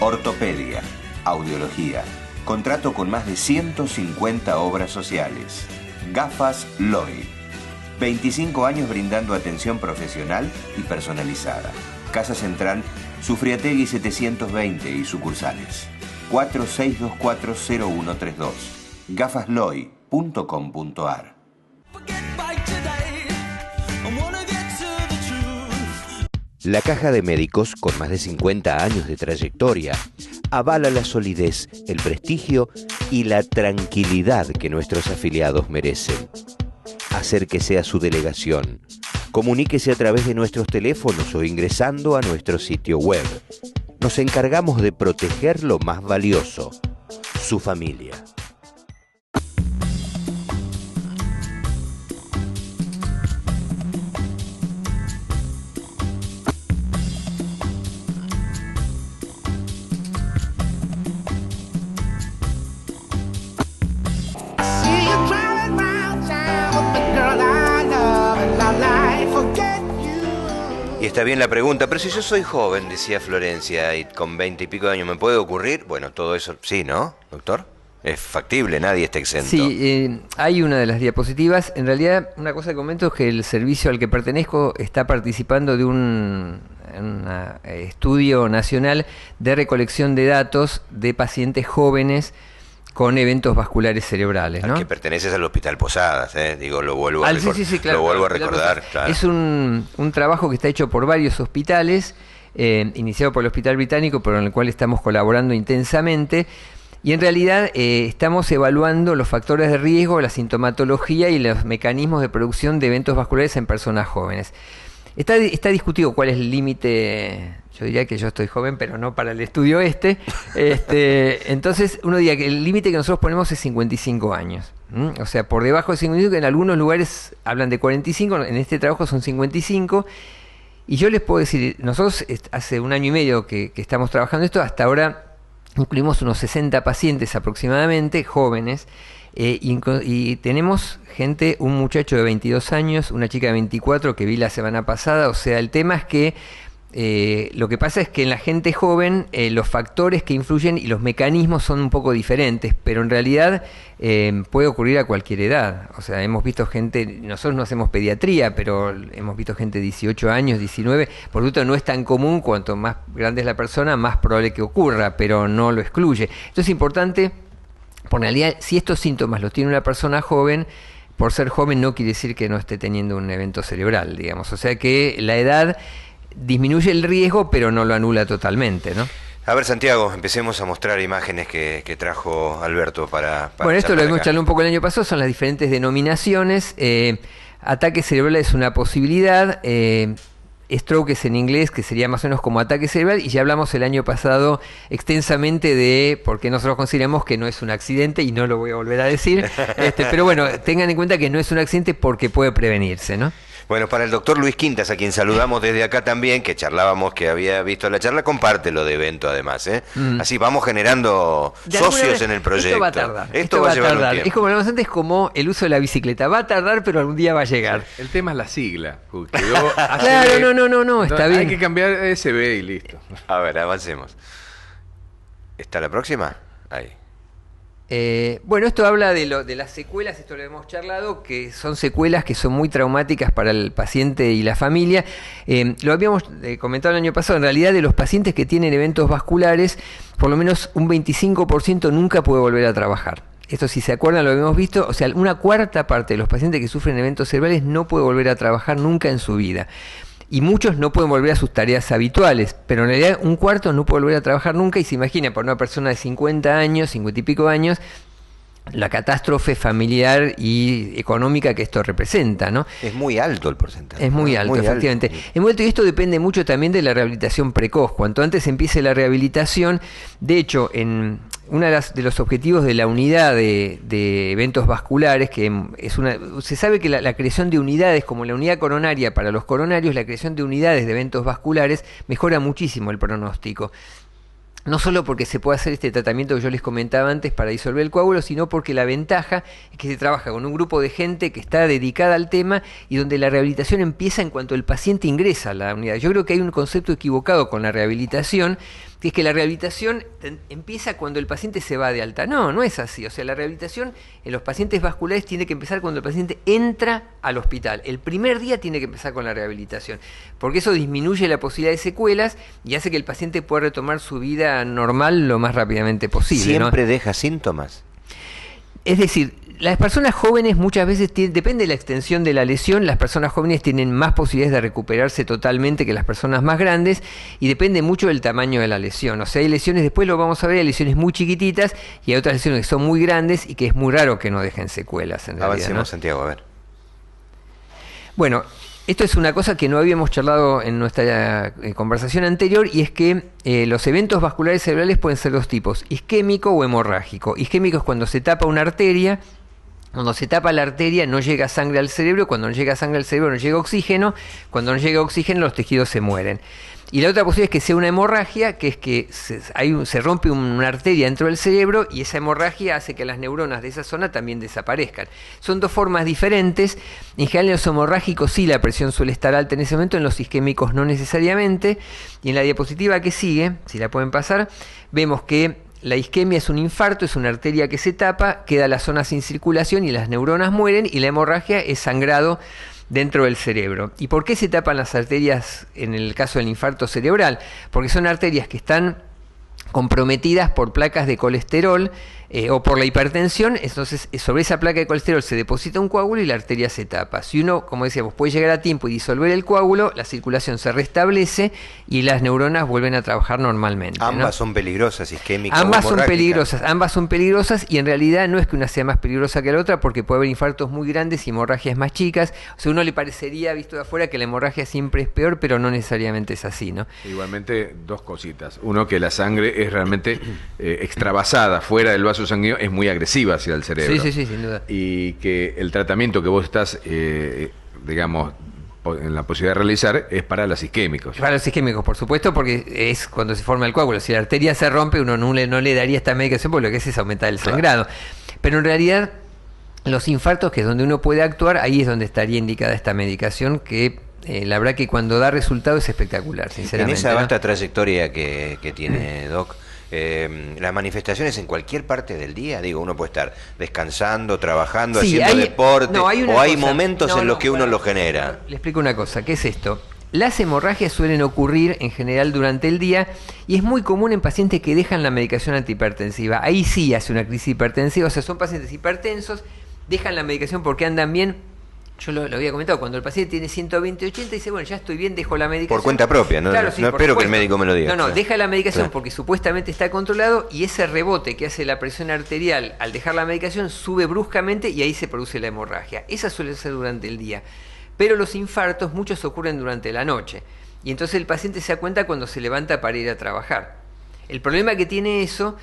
Ortopedia, audiología, contrato con más de 150 obras sociales. Gafas Loy, 25 años brindando atención profesional y personalizada. Casa Central, Sufriategui 720 y sucursales. 46240132. Gafasloy.com.ar. La Caja de Médicos, con más de 50 años de trayectoria, avala la solidez, el prestigio y la tranquilidad que nuestros afiliados merecen. Acérquese a su delegación. Comuníquese a través de nuestros teléfonos o ingresando a nuestro sitio web. Nos encargamos de proteger lo más valioso, su familia. Y está bien la pregunta, pero si yo soy joven, decía Florencia, y con 20 y pico de años, ¿me puede ocurrir? Bueno, todo eso, sí, ¿no, doctor? Es factible, nadie está exento. Sí, hay una de las diapositivas. En realidad, una cosa que comento es que el servicio al que pertenezco está participando de un estudio nacional de recolección de datos de pacientes jóvenes con eventos vasculares cerebrales, ¿no? Al que perteneces al Hospital Posadas, digo, lo vuelvo a claro, lo vuelvo a recordar. Claro. Es un trabajo que está hecho por varios hospitales, iniciado por el Hospital Británico, pero en el cual estamos colaborando intensamente. Y en realidad estamos evaluando los factores de riesgo, la sintomatología y los mecanismos de producción de eventos vasculares en personas jóvenes. Está discutido cuál es el límite. Yo diría que yo estoy joven, pero no para el estudio entonces uno diría que el límite que nosotros ponemos es 55 años. O sea, por debajo de 55, en algunos lugares hablan de 45, en este trabajo son 55. Y yo les puedo decir, nosotros hace un año y medio que estamos trabajando esto, hasta ahora incluimos unos 60 pacientes aproximadamente, jóvenes, y tenemos gente, un muchacho de 22 años, una chica de 24 que vi la semana pasada. O sea, el tema es que lo que pasa es que en la gente joven los factores que influyen y los mecanismos son un poco diferentes, pero en realidad puede ocurrir a cualquier edad. O sea, hemos visto gente, nosotros no hacemos pediatría, pero hemos visto gente de 18 años, 19, por lo tanto no es tan común. Cuanto más grande es la persona, más probable que ocurra, pero no lo excluye. Esto es importante, porque en realidad si estos síntomas los tiene una persona joven, por ser joven no quiere decir que no esté teniendo un evento cerebral, digamos. O sea que la edad disminuye el riesgo, pero no lo anula totalmente, ¿no? A ver, Santiago, empecemos a mostrar imágenes que trajo Alberto para bueno, esto lo hemos charlado un poco el año pasado, son las diferentes denominaciones. Ataque cerebral es una posibilidad, stroke es en inglés, que sería más o menos como ataque cerebral, y ya hablamos el año pasado extensamente de por qué nosotros consideramos que no es un accidente, y no lo voy a volver a decir, pero bueno, tengan en cuenta que no es un accidente porque puede prevenirse, ¿no? Bueno, para el doctor Luis Quintas, a quien saludamos desde acá también, que charlábamos, que había visto la charla, comparte lo de evento además, ¿eh? Así vamos generando socios en el proyecto. Esto va a tardar. Esto va a llevar un tiempo. Es como hablamos antes, como el uso de la bicicleta. Va a tardar, pero algún día va a llegar. El tema es la sigla. Claro, no, está bien. Hay que cambiar SB y listo. A ver, avancemos. ¿Está la próxima? Ahí. Bueno, esto habla de las secuelas, esto lo hemos charlado, que son secuelas que son muy traumáticas para el paciente y la familia. Lo habíamos comentado el año pasado, en realidad de los pacientes que tienen eventos vasculares, por lo menos un 25% nunca puede volver a trabajar. Esto, si se acuerdan, lo habíamos visto, o sea, una cuarta parte de los pacientes que sufren eventos cerebrales no puede volver a trabajar nunca en su vida. Y muchos no pueden volver a sus tareas habituales, pero en realidad un cuarto no puede volver a trabajar nunca, y se imagina para una persona de 50 años, 50 y pico años, la catástrofe familiar y económica que esto representa, ¿no? Es muy alto el porcentaje. Es muy alto, efectivamente. Es muy alto, y esto depende mucho también de la rehabilitación precoz. Cuanto antes empiece la rehabilitación, de hecho, en uno de los objetivos de la unidad de eventos vasculares, que se sabe que la creación de unidades, como la unidad coronaria para los coronarios, la creación de unidades de eventos vasculares mejora muchísimo el pronóstico. No solo porque se puede hacer este tratamiento que yo les comentaba antes para disolver el coágulo, sino porque la ventaja es que se trabaja con un grupo de gente que está dedicada al tema y donde la rehabilitación empieza en cuanto el paciente ingresa a la unidad. Yo creo que hay un concepto equivocado con la rehabilitación, que es que la rehabilitación empieza cuando el paciente se va de alta. No, no es así. O sea, la rehabilitación en los pacientes vasculares tiene que empezar cuando el paciente entra al hospital. El primer día tiene que empezar con la rehabilitación, porque eso disminuye la posibilidad de secuelas y hace que el paciente pueda retomar su vida normal lo más rápidamente posible. ¿Siempre deja síntomas? Es decir, las personas jóvenes muchas veces depende de la extensión de la lesión, las personas jóvenes tienen más posibilidades de recuperarse totalmente que las personas más grandes, y depende mucho del tamaño de la lesión. O sea, hay lesiones, después lo vamos a ver, hay lesiones muy chiquititas y hay otras lesiones que son muy grandes y que es muy raro que no dejen secuelas. En realidad, avancemos, ¿no? Santiago, a ver. Bueno, esto es una cosa que no habíamos charlado en nuestra conversación anterior, y es que los eventos vasculares cerebrales pueden ser dos tipos: isquémico o hemorrágico. Isquémico es cuando se tapa una arteria. Cuando se tapa la arteria no llega sangre al cerebro, cuando no llega sangre al cerebro no llega oxígeno, cuando no llega oxígeno los tejidos se mueren. Y la otra posibilidad es que sea una hemorragia, que es que se rompe una arteria dentro del cerebro y esa hemorragia hace que las neuronas de esa zona también desaparezcan. Son dos formas diferentes. En general en los hemorrágicos sí la presión suele estar alta en ese momento, en los isquémicos no necesariamente. Y en la diapositiva que sigue, si la pueden pasar, vemos que la isquemia es un infarto, es una arteria que se tapa, queda la zona sin circulación y las neuronas mueren, y la hemorragia es sangrado dentro del cerebro. ¿Y por qué se tapan las arterias en el caso del infarto cerebral? Porque son arterias que están comprometidas por placas de colesterol o por la hipertensión. Entonces sobre esa placa de colesterol se deposita un coágulo y la arteria se tapa. Si uno, como decíamos, puede llegar a tiempo y disolver el coágulo, la circulación se restablece y las neuronas vuelven a trabajar normalmente. Ambas son peligrosas, isquémicas. Ambas son peligrosas, y en realidad no es que una sea más peligrosa que la otra, porque puede haber infartos muy grandes y hemorragias más chicas. O sea, a uno le parecería, visto de afuera, que la hemorragia siempre es peor, pero no necesariamente es así, ¿no? Igualmente, dos cositas. Uno, que la sangre es realmente extravasada fuera del vaso sanguíneo, es muy agresiva hacia el cerebro. Sí, sin duda. Y que el tratamiento que vos estás, digamos, en la posibilidad de realizar es para los isquémicos. Para los isquémicos, por supuesto, porque es cuando se forma el coágulo. Si la arteria se rompe, uno no le daría esta medicación, porque lo que es aumentar el sangrado. Pero en realidad, los infartos, que es donde uno puede actuar, ahí es donde estaría indicada esta medicación, que la verdad que cuando da resultado es espectacular, sinceramente. En esa vasta trayectoria que tiene Doc, las manifestaciones en cualquier parte del día, digo, uno puede estar descansando, trabajando, haciendo deporte, o hay momentos en los que uno lo genera. Le explico una cosa, ¿qué es esto? Las hemorragias suelen ocurrir en general durante el día y es muy común en pacientes que dejan la medicación antihipertensiva. Ahí sí hace una crisis hipertensiva, o sea, son pacientes hipertensos, dejan la medicación porque andan bien. Yo lo había comentado, cuando el paciente tiene 120-80 dice, bueno, ya estoy bien, dejo la medicación. Por cuenta propia, ¿no? Claro, sí, no espero que el médico me lo diga. No, deja la medicación porque supuestamente está controlado y ese rebote que hace la presión arterial al dejar la medicación sube bruscamente y ahí se produce la hemorragia. Esa suele ser durante el día. Pero los infartos, muchos ocurren durante la noche. Y entonces el paciente se da cuenta cuando se levanta para ir a trabajar. El problema que tiene eso,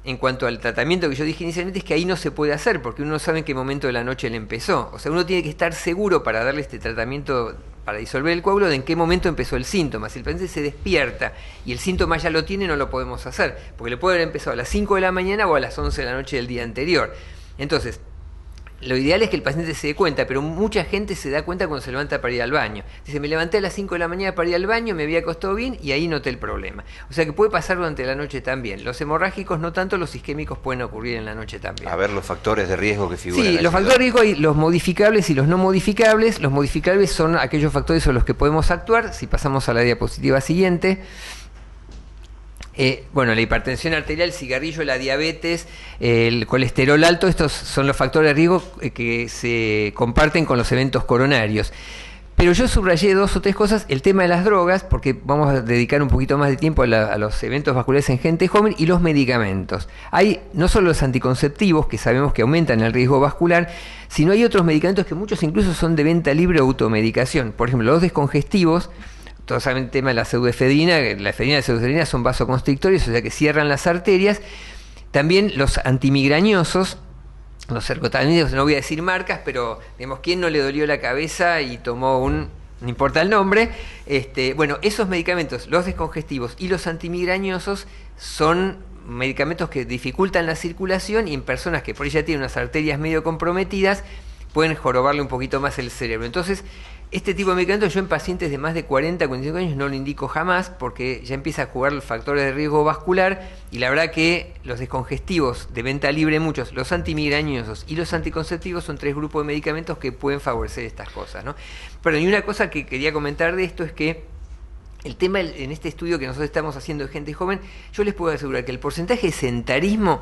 en cuanto al tratamiento que yo dije inicialmente, es que ahí no se puede hacer, porque uno no sabe en qué momento de la noche le empezó. O sea, uno tiene que estar seguro para darle este tratamiento, para disolver el coágulo, de en qué momento empezó el síntoma. Si el paciente se despierta y el síntoma ya lo tiene, no lo podemos hacer, porque le puede haber empezado a las 5 de la mañana o a las 11 de la noche del día anterior. Entonces, lo ideal es que el paciente se dé cuenta, pero mucha gente se da cuenta cuando se levanta para ir al baño. Dice, me levanté a las 5 de la mañana para ir al baño, me había acostado bien y ahí noté el problema. O sea que puede pasar durante la noche también. Los hemorrágicos no tanto, los isquémicos pueden ocurrir en la noche también. A ver los factores de riesgo que figuran. Sí, los factores de riesgo hay los modificables y los no modificables. Los modificables son aquellos factores sobre los que podemos actuar. Si pasamos a la diapositiva siguiente. Bueno, la hipertensión arterial, el cigarrillo, la diabetes, el colesterol alto, estos son los factores de riesgo que se comparten con los eventos coronarios. Pero yo subrayé 2 o 3 cosas, el tema de las drogas, porque vamos a dedicar un poquito más de tiempo a los eventos vasculares en gente joven, y los medicamentos. Hay no solo los anticonceptivos, que sabemos que aumentan el riesgo vascular, sino hay otros medicamentos que muchos incluso son de venta libre o automedicación. Por ejemplo, los descongestivos. Todos saben el tema de la pseudoefedrina, la efedrina y la pseudoefedrina son vasoconstrictores, o sea que cierran las arterias. También los antimigrañosos, los cercotaminos, no voy a decir marcas, pero digamos, ¿quién no le dolió la cabeza y tomó no importa el nombre? Bueno, esos medicamentos, los descongestivos y los antimigrañosos, son medicamentos que dificultan la circulación y en personas que por ahí ya tienen unas arterias medio comprometidas, pueden jorobarle un poquito más el cerebro. Entonces, este tipo de medicamentos yo en pacientes de más de 40, 45 años no lo indico jamás porque ya empieza a jugar los factores de riesgo vascular y la verdad que los descongestivos de venta libre muchos, los antimigrañosos y los anticonceptivos son 3 grupos de medicamentos que pueden favorecer estas cosas, ¿no? Pero y una cosa que quería comentar de esto es que el tema en este estudio que nosotros estamos haciendo de gente joven, yo les puedo asegurar que el porcentaje de sedentarismo,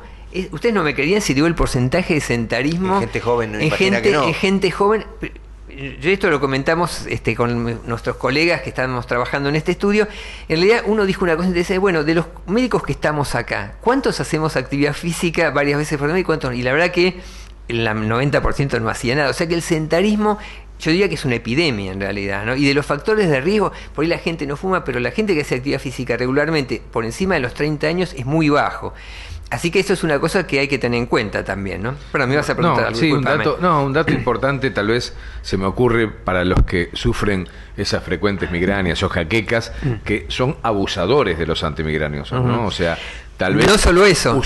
ustedes no me creerían si digo el porcentaje de sedentarismo en gente joven, no imagina que no. En gente joven. Yo esto lo comentamos con nuestros colegas que estamos trabajando en este estudio. En realidad uno dijo una cosa interesante, bueno, de los médicos que estamos acá, ¿cuántos hacemos actividad física varias veces por semana y cuántos? Y la verdad que el 90% no hacía nada. O sea que el sedentarismo, yo diría que es una epidemia en realidad, ¿no? Y de los factores de riesgo, por ahí la gente no fuma, pero la gente que hace actividad física regularmente por encima de los 30 años es muy bajo. Así que eso es una cosa que hay que tener en cuenta también, ¿no? Pero me vas a preguntar algo. Sí, un dato importante tal vez se me ocurre para los que sufren esas frecuentes migrañas o jaquecas, que son abusadores de los antimigrañosos, ¿no? O sea, tal vez no solo eso,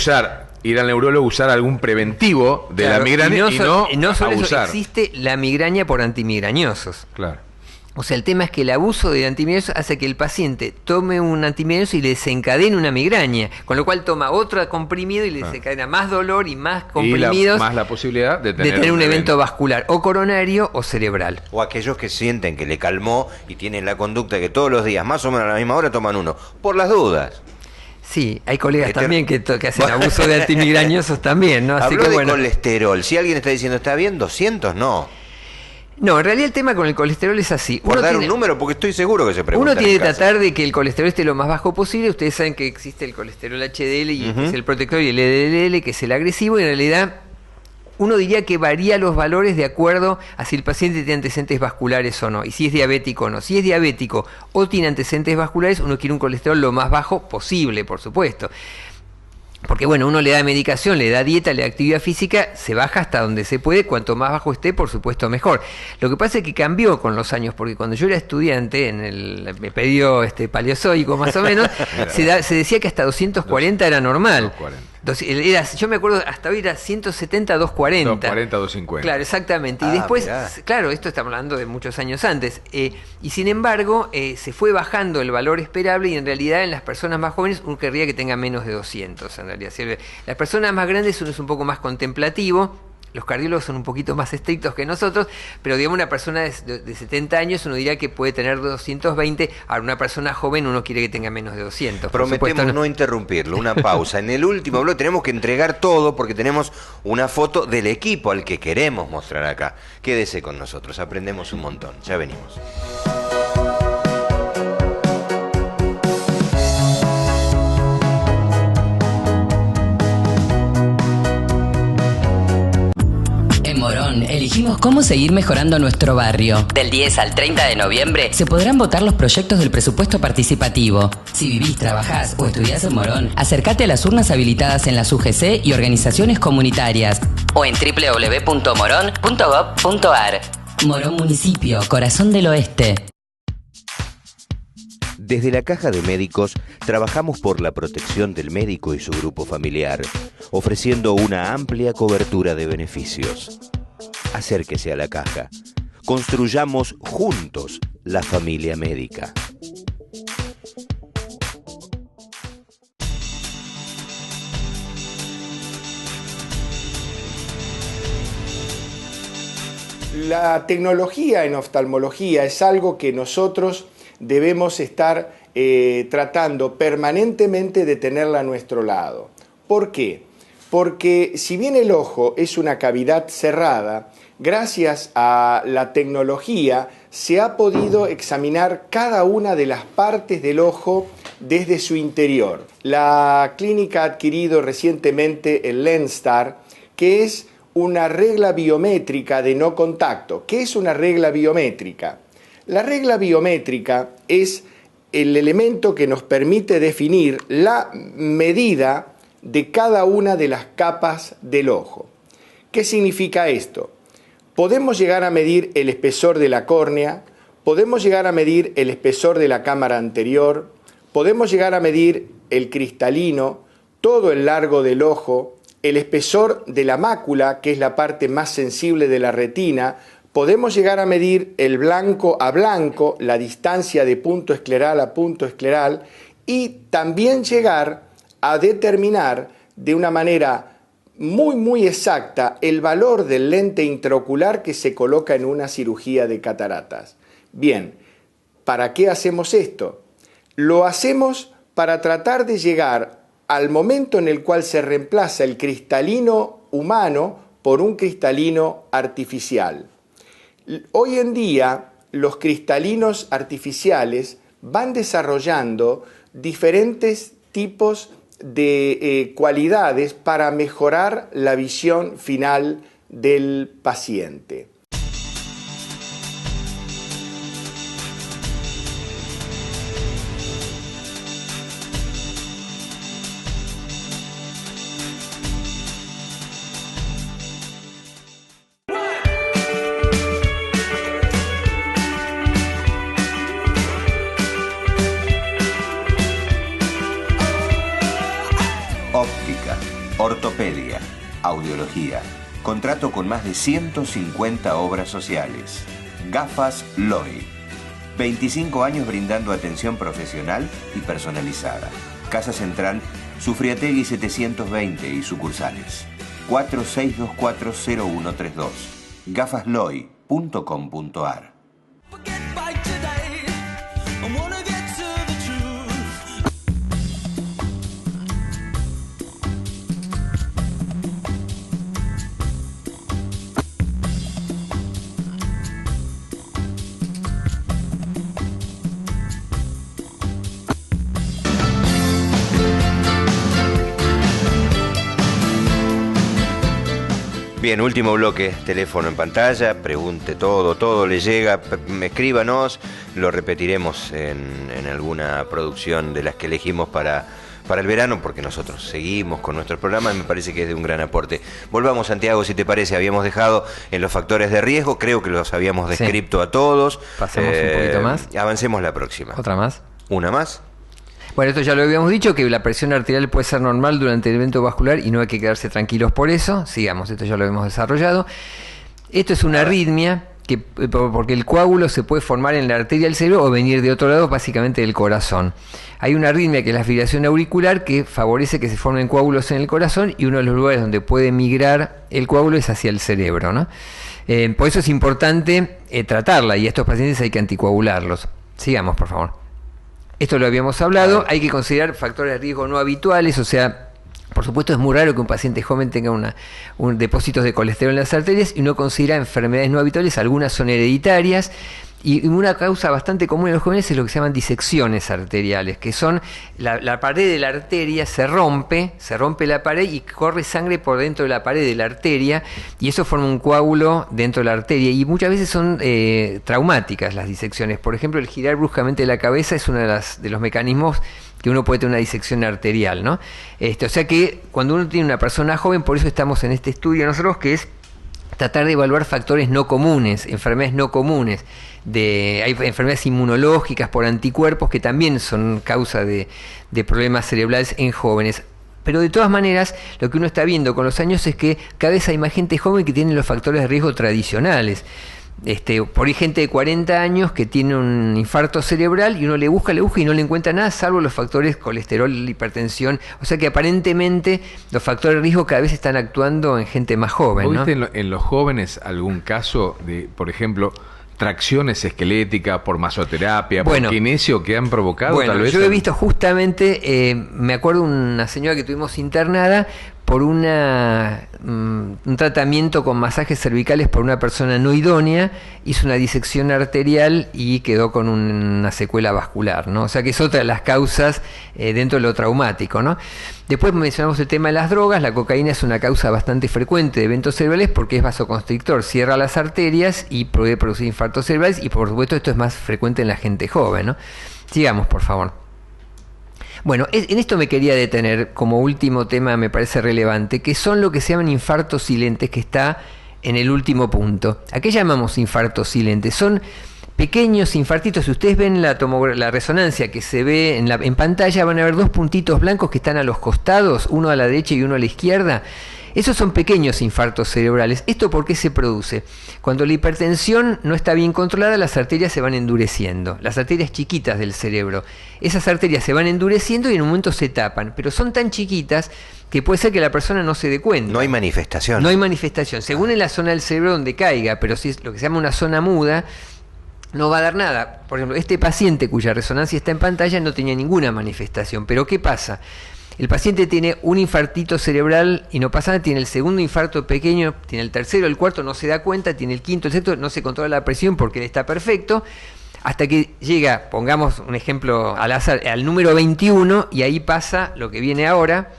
ir al neurólogo, usar algún preventivo de la migraña y no solo abusar. Eso, existe la migraña por antimigrañosos. Claro. O sea, el tema es que el abuso de antimigrañosos hace que el paciente tome un antimigrañoso y le desencadene una migraña, con lo cual toma otro comprimido y le desencadena más dolor y más comprimidos. Y más la posibilidad de tener un evento vascular o coronario o cerebral. O aquellos que sienten que le calmó y tienen la conducta que todos los días, más o menos a la misma hora, toman uno, por las dudas. Sí, hay colegas también que hacen abuso de antimigrañosos también, ¿no? Así Habló que, de colesterol. Si alguien está diciendo está bien, 200 no. No, en realidad el tema con el colesterol es así. Por dar un número, porque estoy seguro que se pregunta. Uno tiene que tratar de que el colesterol esté lo más bajo posible. Ustedes saben que existe el colesterol HDL y que es el protector, y el LDL, que es el agresivo, y en realidad uno diría que varía los valores de acuerdo a si el paciente tiene antecedentes vasculares o no, y si es diabético o no. Si es diabético o tiene antecedentes vasculares, uno quiere un colesterol lo más bajo posible, por supuesto. Porque bueno, uno le da medicación, le da dieta, le da actividad física, se baja hasta donde se puede, cuanto más bajo esté, por supuesto, mejor. Lo que pasa es que cambió con los años, porque cuando yo era estudiante, en el periodo paleozoico más o menos, se decía que hasta 240 era normal. 240. Yo me acuerdo, hasta hoy era 170, 240. 240, 250. Claro, exactamente. Y después, claro, esto estamos hablando de muchos años antes. Y sin embargo, se fue bajando el valor esperable y en realidad en las personas más jóvenes uno querría que tenga menos de 200. En realidad, las personas más grandes uno es un poco más contemplativo. Los cardiólogos son un poquito más estrictos que nosotros, pero digamos una persona de 70 años uno diría que puede tener 220, ahora una persona joven uno quiere que tenga menos de 200. Prometemos no interrumpirlo, una pausa. En el último bloque tenemos que entregar todo porque tenemos una foto del equipo al que queremos mostrar acá. Quédese con nosotros, aprendemos un montón. Ya venimos. Morón, elegimos cómo seguir mejorando nuestro barrio. Del 10 al 30 de noviembre se podrán votar los proyectos del presupuesto participativo. Si vivís, trabajás o estudiás en Morón, acércate a las urnas habilitadas en las UGC y organizaciones comunitarias o en www.morón.gov.ar. Morón Municipio, Corazón del Oeste. Desde la Caja de Médicos trabajamos por la protección del médico y su grupo familiar, ofreciendo una amplia cobertura de beneficios. Acérquese a la Caja. Construyamos juntos la familia médica. La tecnología en oftalmología es algo que nosotros debemos estar tratando permanentemente de tenerla a nuestro lado. ¿Por qué? Porque si bien el ojo es una cavidad cerrada, gracias a la tecnología se ha podido examinar cada una de las partes del ojo desde su interior. La clínica ha adquirido recientemente el LensStar, que es una regla biométrica de no contacto. ¿Qué es una regla biométrica? La regla biométrica es el elemento que nos permite definir la medida de cada una de las capas del ojo. ¿Qué significa esto? Podemos llegar a medir el espesor de la córnea, podemos llegar a medir el espesor de la cámara anterior, podemos llegar a medir el cristalino, todo el largo del ojo, el espesor de la mácula, que es la parte más sensible de la retina. Podemos llegar a medir el blanco a blanco, la distancia de punto escleral a punto escleral, y también llegar a determinar de una manera muy exacta el valor del lente intraocular que se coloca en una cirugía de cataratas. Bien, ¿para qué hacemos esto? Lo hacemos para tratar de llegar al momento en el cual se reemplaza el cristalino humano por un cristalino artificial. Hoy en día los cristalinos artificiales van desarrollando diferentes tipos de cualidades para mejorar la visión final del paciente. Ortopedia, audiología, contrato con más de 150 obras sociales. Gafas Loy, 25 años brindando atención profesional y personalizada. Casa Central, Sufriategui 720 y sucursales. 46240132. Gafasloy.com.ar. Bien, último bloque, teléfono en pantalla, pregunte todo le llega, escríbanos, lo repetiremos en alguna producción de las que elegimos para para el verano, porque nosotros seguimos con nuestros programas, me parece que es de un gran aporte. Volvamos, Santiago, si te parece, habíamos dejado en los factores de riesgo, creo que los habíamos descrito a todos. Pasemos un poquito más. Avancemos la próxima. ¿Otra más? ¿Una más? Bueno, esto ya lo habíamos dicho, que la presión arterial puede ser normal durante el evento vascular y no hay que quedarse tranquilos por eso. Sigamos, esto ya lo hemos desarrollado. Esto es una arritmia, porque el coágulo se puede formar en la arteria del cerebro o venir de otro lado, básicamente del corazón. Hay una arritmia que es la fibrilación auricular, que favorece que se formen coágulos en el corazón, y uno de los lugares donde puede migrar el coágulo es hacia el cerebro, ¿no? Por eso es importante tratarla, y a estos pacientes hay que anticoagularlos. Sigamos, por favor. Esto lo habíamos hablado. Hay que considerar factores de riesgo no habituales, o sea, por supuesto es muy raro que un paciente joven tenga depósitos de colesterol en las arterias, y uno considera enfermedades no habituales, algunas son hereditarias, y una causa bastante común en los jóvenes es lo que se llaman disecciones arteriales, que son la pared de la arteria se rompe la pared y corre sangre por dentro de la pared de la arteria, y eso forma un coágulo dentro de la arteria, y muchas veces son traumáticas las disecciones. Por ejemplo, el girar bruscamente la cabeza es uno de los mecanismos que uno puede tener una disección arterial, ¿no? O sea que cuando uno tiene una persona joven, por eso estamos en este estudio nosotros, que es tratar de evaluar factores no comunes, enfermedades no comunes. Hay enfermedades inmunológicas por anticuerpos que también son causa de problemas cerebrales en jóvenes. Pero de todas maneras, lo que uno está viendo con los años es que cada vez hay más gente joven que tiene los factores de riesgo tradicionales. Por ahí gente de 40 años que tiene un infarto cerebral y uno le busca y no le encuentra nada salvo los factores colesterol, hipertensión. O sea que aparentemente los factores de riesgo cada vez están actuando en gente más joven, ¿no? ¿Viste en los jóvenes algún caso de, por ejemplo, tracciones esqueléticas por masoterapia, por kinesio que han provocado tal vez? Yo he visto justamente, me acuerdo una señora que tuvimos internada por un tratamiento con masajes cervicales por una persona no idónea, hizo una disección arterial y quedó con una secuela vascular, ¿no? O sea que es otra de las causas dentro de lo traumático, ¿no? Después mencionamos el tema de las drogas. La cocaína es una causa bastante frecuente de eventos cerebrales porque es vasoconstrictor, cierra las arterias y puede producir infartos cerebrales, y por supuesto esto es más frecuente en la gente joven, ¿no? Sigamos, por favor. Bueno, en esto me quería detener como último tema, me parece relevante, que son lo que se llaman infartos silentes, que está en el último punto. ¿A qué llamamos infartos silentes? Son pequeños infartitos. Si ustedes ven la resonancia que se ve en pantalla, van a ver dos puntitos blancos que están a los costados, uno a la derecha y uno a la izquierda. Esos son pequeños infartos cerebrales. ¿Esto por qué se produce? Cuando la hipertensión no está bien controlada, las arterias se van endureciendo, las arterias chiquitas del cerebro. Esas arterias se van endureciendo y en un momento se tapan, pero son tan chiquitas que puede ser que la persona no se dé cuenta. No hay manifestación. No hay manifestación, según en la zona del cerebro donde caiga, pero si es lo que se llama una zona muda, no va a dar nada. Por ejemplo, este paciente cuya resonancia está en pantalla no tenía ninguna manifestación, pero ¿qué pasa? El paciente tiene un infartito cerebral y no pasa nada, tiene el segundo infarto pequeño, tiene el tercero, el cuarto, no se da cuenta, tiene el quinto, el sexto, no se controla la presión porque él está perfecto, hasta que llega, pongamos un ejemplo al azar, al número 21, y ahí pasa lo que viene ahora,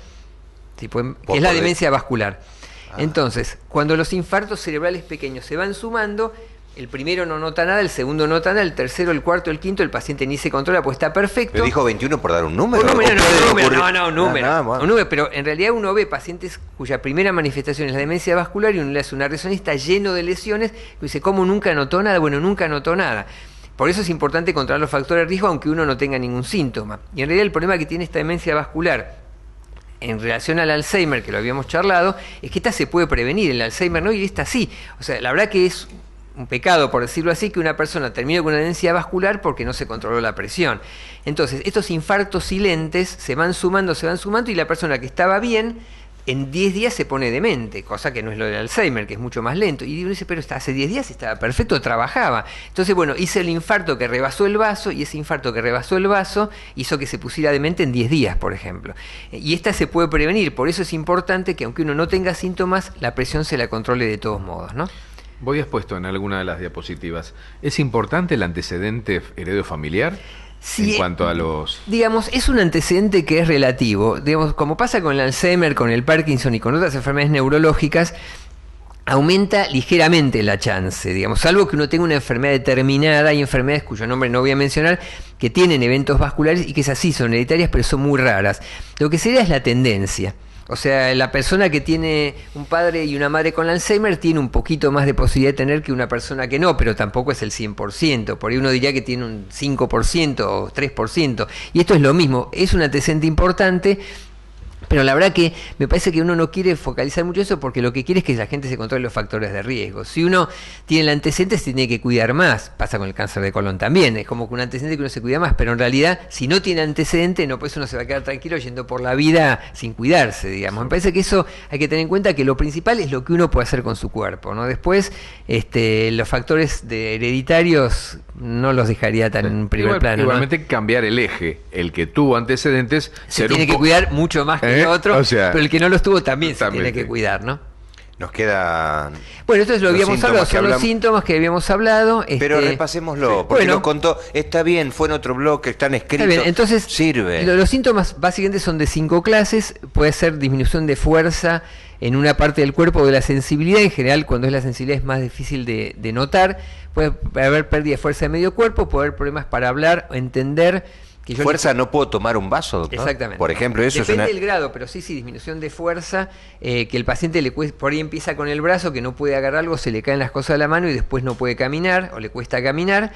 que es la demencia vascular. Entonces, cuando los infartos cerebrales pequeños se van sumando, el primero no nota nada, el segundo no nota nada, el tercero, el cuarto, el quinto, el paciente ni se controla, pues está perfecto. ¿Pero dijo 21 por dar un número? Un número, pero en realidad uno ve pacientes cuya primera manifestación es la demencia vascular y uno le hace una resonancia, está lleno de lesiones, y dice, ¿cómo nunca notó nada? Bueno, nunca notó nada. Por eso es importante controlar los factores de riesgo aunque uno no tenga ningún síntoma. Y en realidad el problema que tiene esta demencia vascular en relación al Alzheimer, que lo habíamos charlado, es que esta se puede prevenir, el Alzheimer no, y esta sí. O sea, la verdad que es un pecado, por decirlo así, que una persona termine con una demencia vascular porque no se controló la presión. Entonces, estos infartos silentes se van sumando, y la persona que estaba bien, en 10 días se pone demente, cosa que no es lo del Alzheimer, que es mucho más lento. Y uno dice, pero hace 10 días estaba perfecto, trabajaba. Entonces, bueno, hice el infarto que rebasó el vaso, y ese infarto que rebasó el vaso hizo que se pusiera demente en 10 días, por ejemplo. Y esta se puede prevenir, por eso es importante que aunque uno no tenga síntomas, la presión se la controle de todos modos, ¿no? Voy expuesto en alguna de las diapositivas. ¿Es importante el antecedente heredofamiliar? Sí, en cuanto a los... Digamos, es un antecedente que es relativo. Digamos, como pasa con el Alzheimer, con el Parkinson y con otras enfermedades neurológicas, aumenta ligeramente la chance, digamos, salvo que uno tenga una enfermedad determinada. Hay enfermedades cuyo nombre no voy a mencionar, que tienen eventos vasculares y que esas sí son hereditarias, pero son muy raras. Lo que sería es la tendencia. O sea, la persona que tiene un padre y una madre con Alzheimer tiene un poquito más de posibilidad de tener que una persona que no, pero tampoco es el 100%. Por ahí uno diría que tiene un 5% o 3%. Y esto es lo mismo, es un antecedente importante. Pero la verdad que me parece que uno no quiere focalizar mucho eso, porque lo que quiere es que la gente se controle los factores de riesgo. Si uno tiene el antecedente, se tiene que cuidar más. Pasa con el cáncer de colon también. Es como que un antecedente que uno se cuida más, pero en realidad, si no tiene antecedente, no, pues uno se va a quedar tranquilo yendo por la vida sin cuidarse, digamos. Me parece que eso hay que tener en cuenta, que lo principal es lo que uno puede hacer con su cuerpo, ¿no? Después, los factores hereditarios no los dejaría tan en primer plano. Igualmente, ¿no? Cambiar el eje. El que tuvo antecedentes se tiene que cuidar mucho más que el otro, o sea, pero el que no los tuvo también se tiene que cuidar, ¿no? Nos queda... Bueno, esto es lo habíamos hablado, son los síntomas que habíamos hablado. Pero repasémoslo, porque nos contó, está bien, fue en otro blog, están escritos, está bien. Entonces, sirve. Los síntomas básicamente son de 5 clases. Puede ser disminución de fuerza en una parte del cuerpo, de la sensibilidad. En general, cuando es la sensibilidad es más difícil de notar. Puede haber pérdida de fuerza de medio cuerpo, puede haber problemas para hablar, entender. Que yo fuerza, no puedo tomar un vaso, doctor. Exactamente. Por ejemplo, eso depende es del grado, pero sí, disminución de fuerza, que el paciente le cuesta, por ahí empieza con el brazo, que no puede agarrar algo, se le caen las cosas de la mano y después no puede caminar, o le cuesta caminar.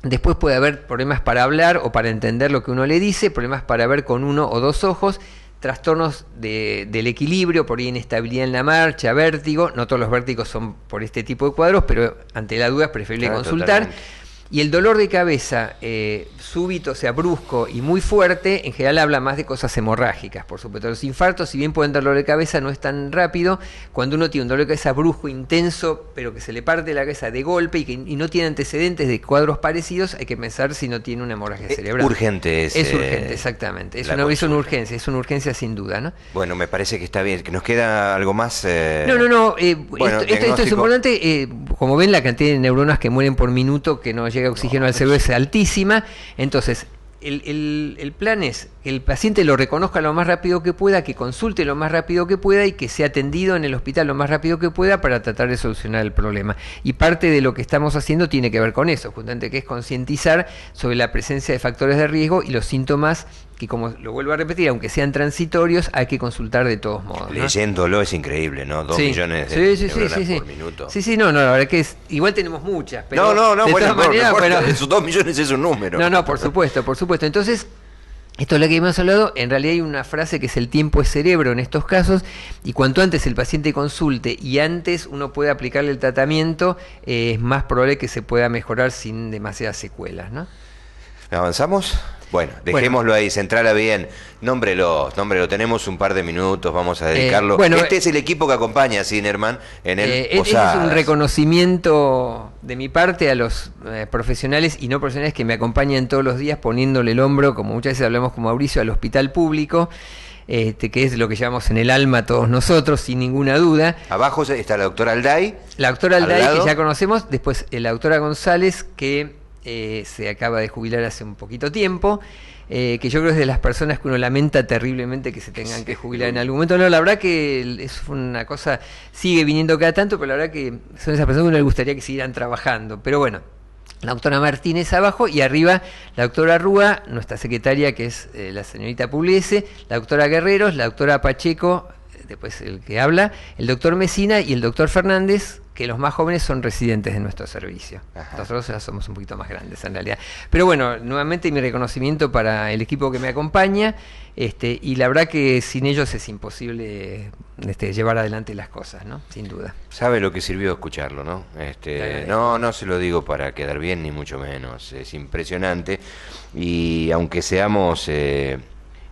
Después puede haber problemas para hablar o para entender lo que uno le dice, problemas para ver con uno o dos ojos, trastornos del equilibrio, por ahí inestabilidad en la marcha, vértigo. No todos los vértigos son por este tipo de cuadros, pero ante la duda es preferible consultar. Totalmente. Y el dolor de cabeza súbito, o sea, brusco y muy fuerte, en general habla más de cosas hemorrágicas, por supuesto. Los infartos, si bien pueden dar dolor de cabeza, no es tan rápido. Cuando uno tiene un dolor de cabeza brusco, intenso, pero que se le parte la cabeza de golpe y no tiene antecedentes de cuadros parecidos, hay que pensar si no tiene una hemorragia cerebral. Urgente es. Es urgente, exactamente. Es una urgencia sin duda, ¿no? Bueno, me parece que está bien. Que nos queda algo más. No. Bueno, esto es importante. Como ven, la cantidad de neuronas que mueren por minuto que no llega oxígeno al cerebro es altísima. Entonces, el plan es que el paciente lo reconozca lo más rápido que pueda, que consulte lo más rápido que pueda y que sea atendido en el hospital lo más rápido que pueda para tratar de solucionar el problema. Y parte de lo que estamos haciendo tiene que ver con eso, justamente, que es concientizar sobre la presencia de factores de riesgo y los síntomas que, como lo vuelvo a repetir, aunque sean transitorios, hay que consultar de todos modos, ¿no? Leyéndolo es increíble, ¿no? 2 millones de neuronas por minuto. Sí, no, la verdad que igual tenemos muchas, pero no, de todas maneras, esos 2 millones es un número. No, por supuesto. Entonces, esto es lo que hemos hablado. En realidad hay una frase que es: el tiempo es cerebro en estos casos, y cuanto antes el paciente consulte y antes uno puede aplicarle el tratamiento, es más probable que se pueda mejorar sin demasiadas secuelas, ¿no? ¿Avanzamos? Bueno, dejémoslo ahí, centrala bien. Nómbrelo. Tenemos un par de minutos, vamos a dedicarlo. Este es el equipo que acompaña a Zinerman en el Posadas. Es un reconocimiento de mi parte a los profesionales y no profesionales que me acompañan todos los días poniéndole el hombro, como muchas veces hablamos con Mauricio, al hospital público. Que es lo que llevamos en el alma todos nosotros, sin ninguna duda. Abajo está la doctora Alday. La doctora Alday, que ya conocemos. Después la doctora González, que se acaba de jubilar hace un poquito tiempo, que yo creo que es de las personas que uno lamenta terriblemente que se tengan que jubilar en algún momento. No, la verdad que es una cosa, sigue viniendo cada tanto, pero la verdad que son esas personas que uno le gustaría que siguieran trabajando. Pero bueno, la doctora Martínez abajo, y arriba la doctora Rúa, nuestra secretaria, que es la señorita Pugliese, la doctora Guerreros, la doctora Pacheco, después el que habla, el doctor Mesina y el doctor Fernández, que los más jóvenes son residentes de nuestro servicio. Ajá. Nosotros ya somos un poquito más grandes en realidad. Pero bueno, nuevamente mi reconocimiento para el equipo que me acompaña, y la verdad que sin ellos es imposible llevar adelante las cosas, ¿no? Sin duda. Sabe lo que sirvió escucharlo, ¿no? No se lo digo para quedar bien, ni mucho menos. Es impresionante. Y aunque seamos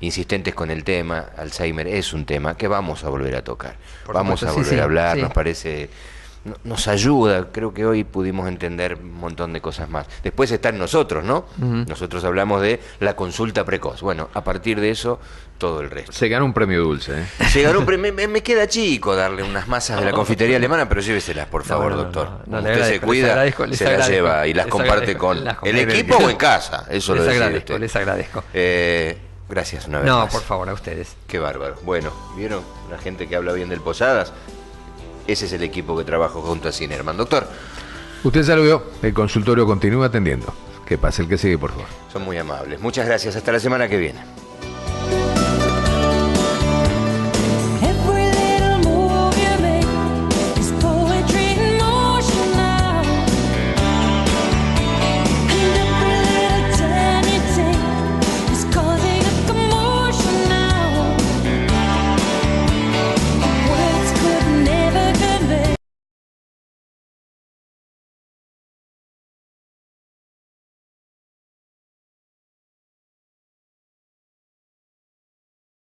insistentes con el tema, Alzheimer es un tema que vamos a volver a tocar. Vamos a volver a hablar, nos parece... Nos ayuda, creo que hoy pudimos entender un montón de cosas más. Después está en nosotros, ¿no? Nosotros hablamos de la consulta precoz. Bueno, a partir de eso, todo el resto. Se ganó un premio dulce, ¿eh? Se ganó un premio. Me queda chico darle unas masas de la confitería alemana, pero lléveselas, por favor, doctor. Usted se cuida, se las lleva y las comparte con el equipo o en casa. Eso lo decide usted. Les agradezco. Gracias una vez más. Por favor, a ustedes. Qué bárbaro. Bueno, ¿vieron la gente que habla bien del Posadas? Ese es el equipo que trabaja junto a Cinerman. Doctor. Usted ya lo vio, el consultorio continúa atendiendo. Que pase el que sigue, por favor. Son muy amables. Muchas gracias. Hasta la semana que viene.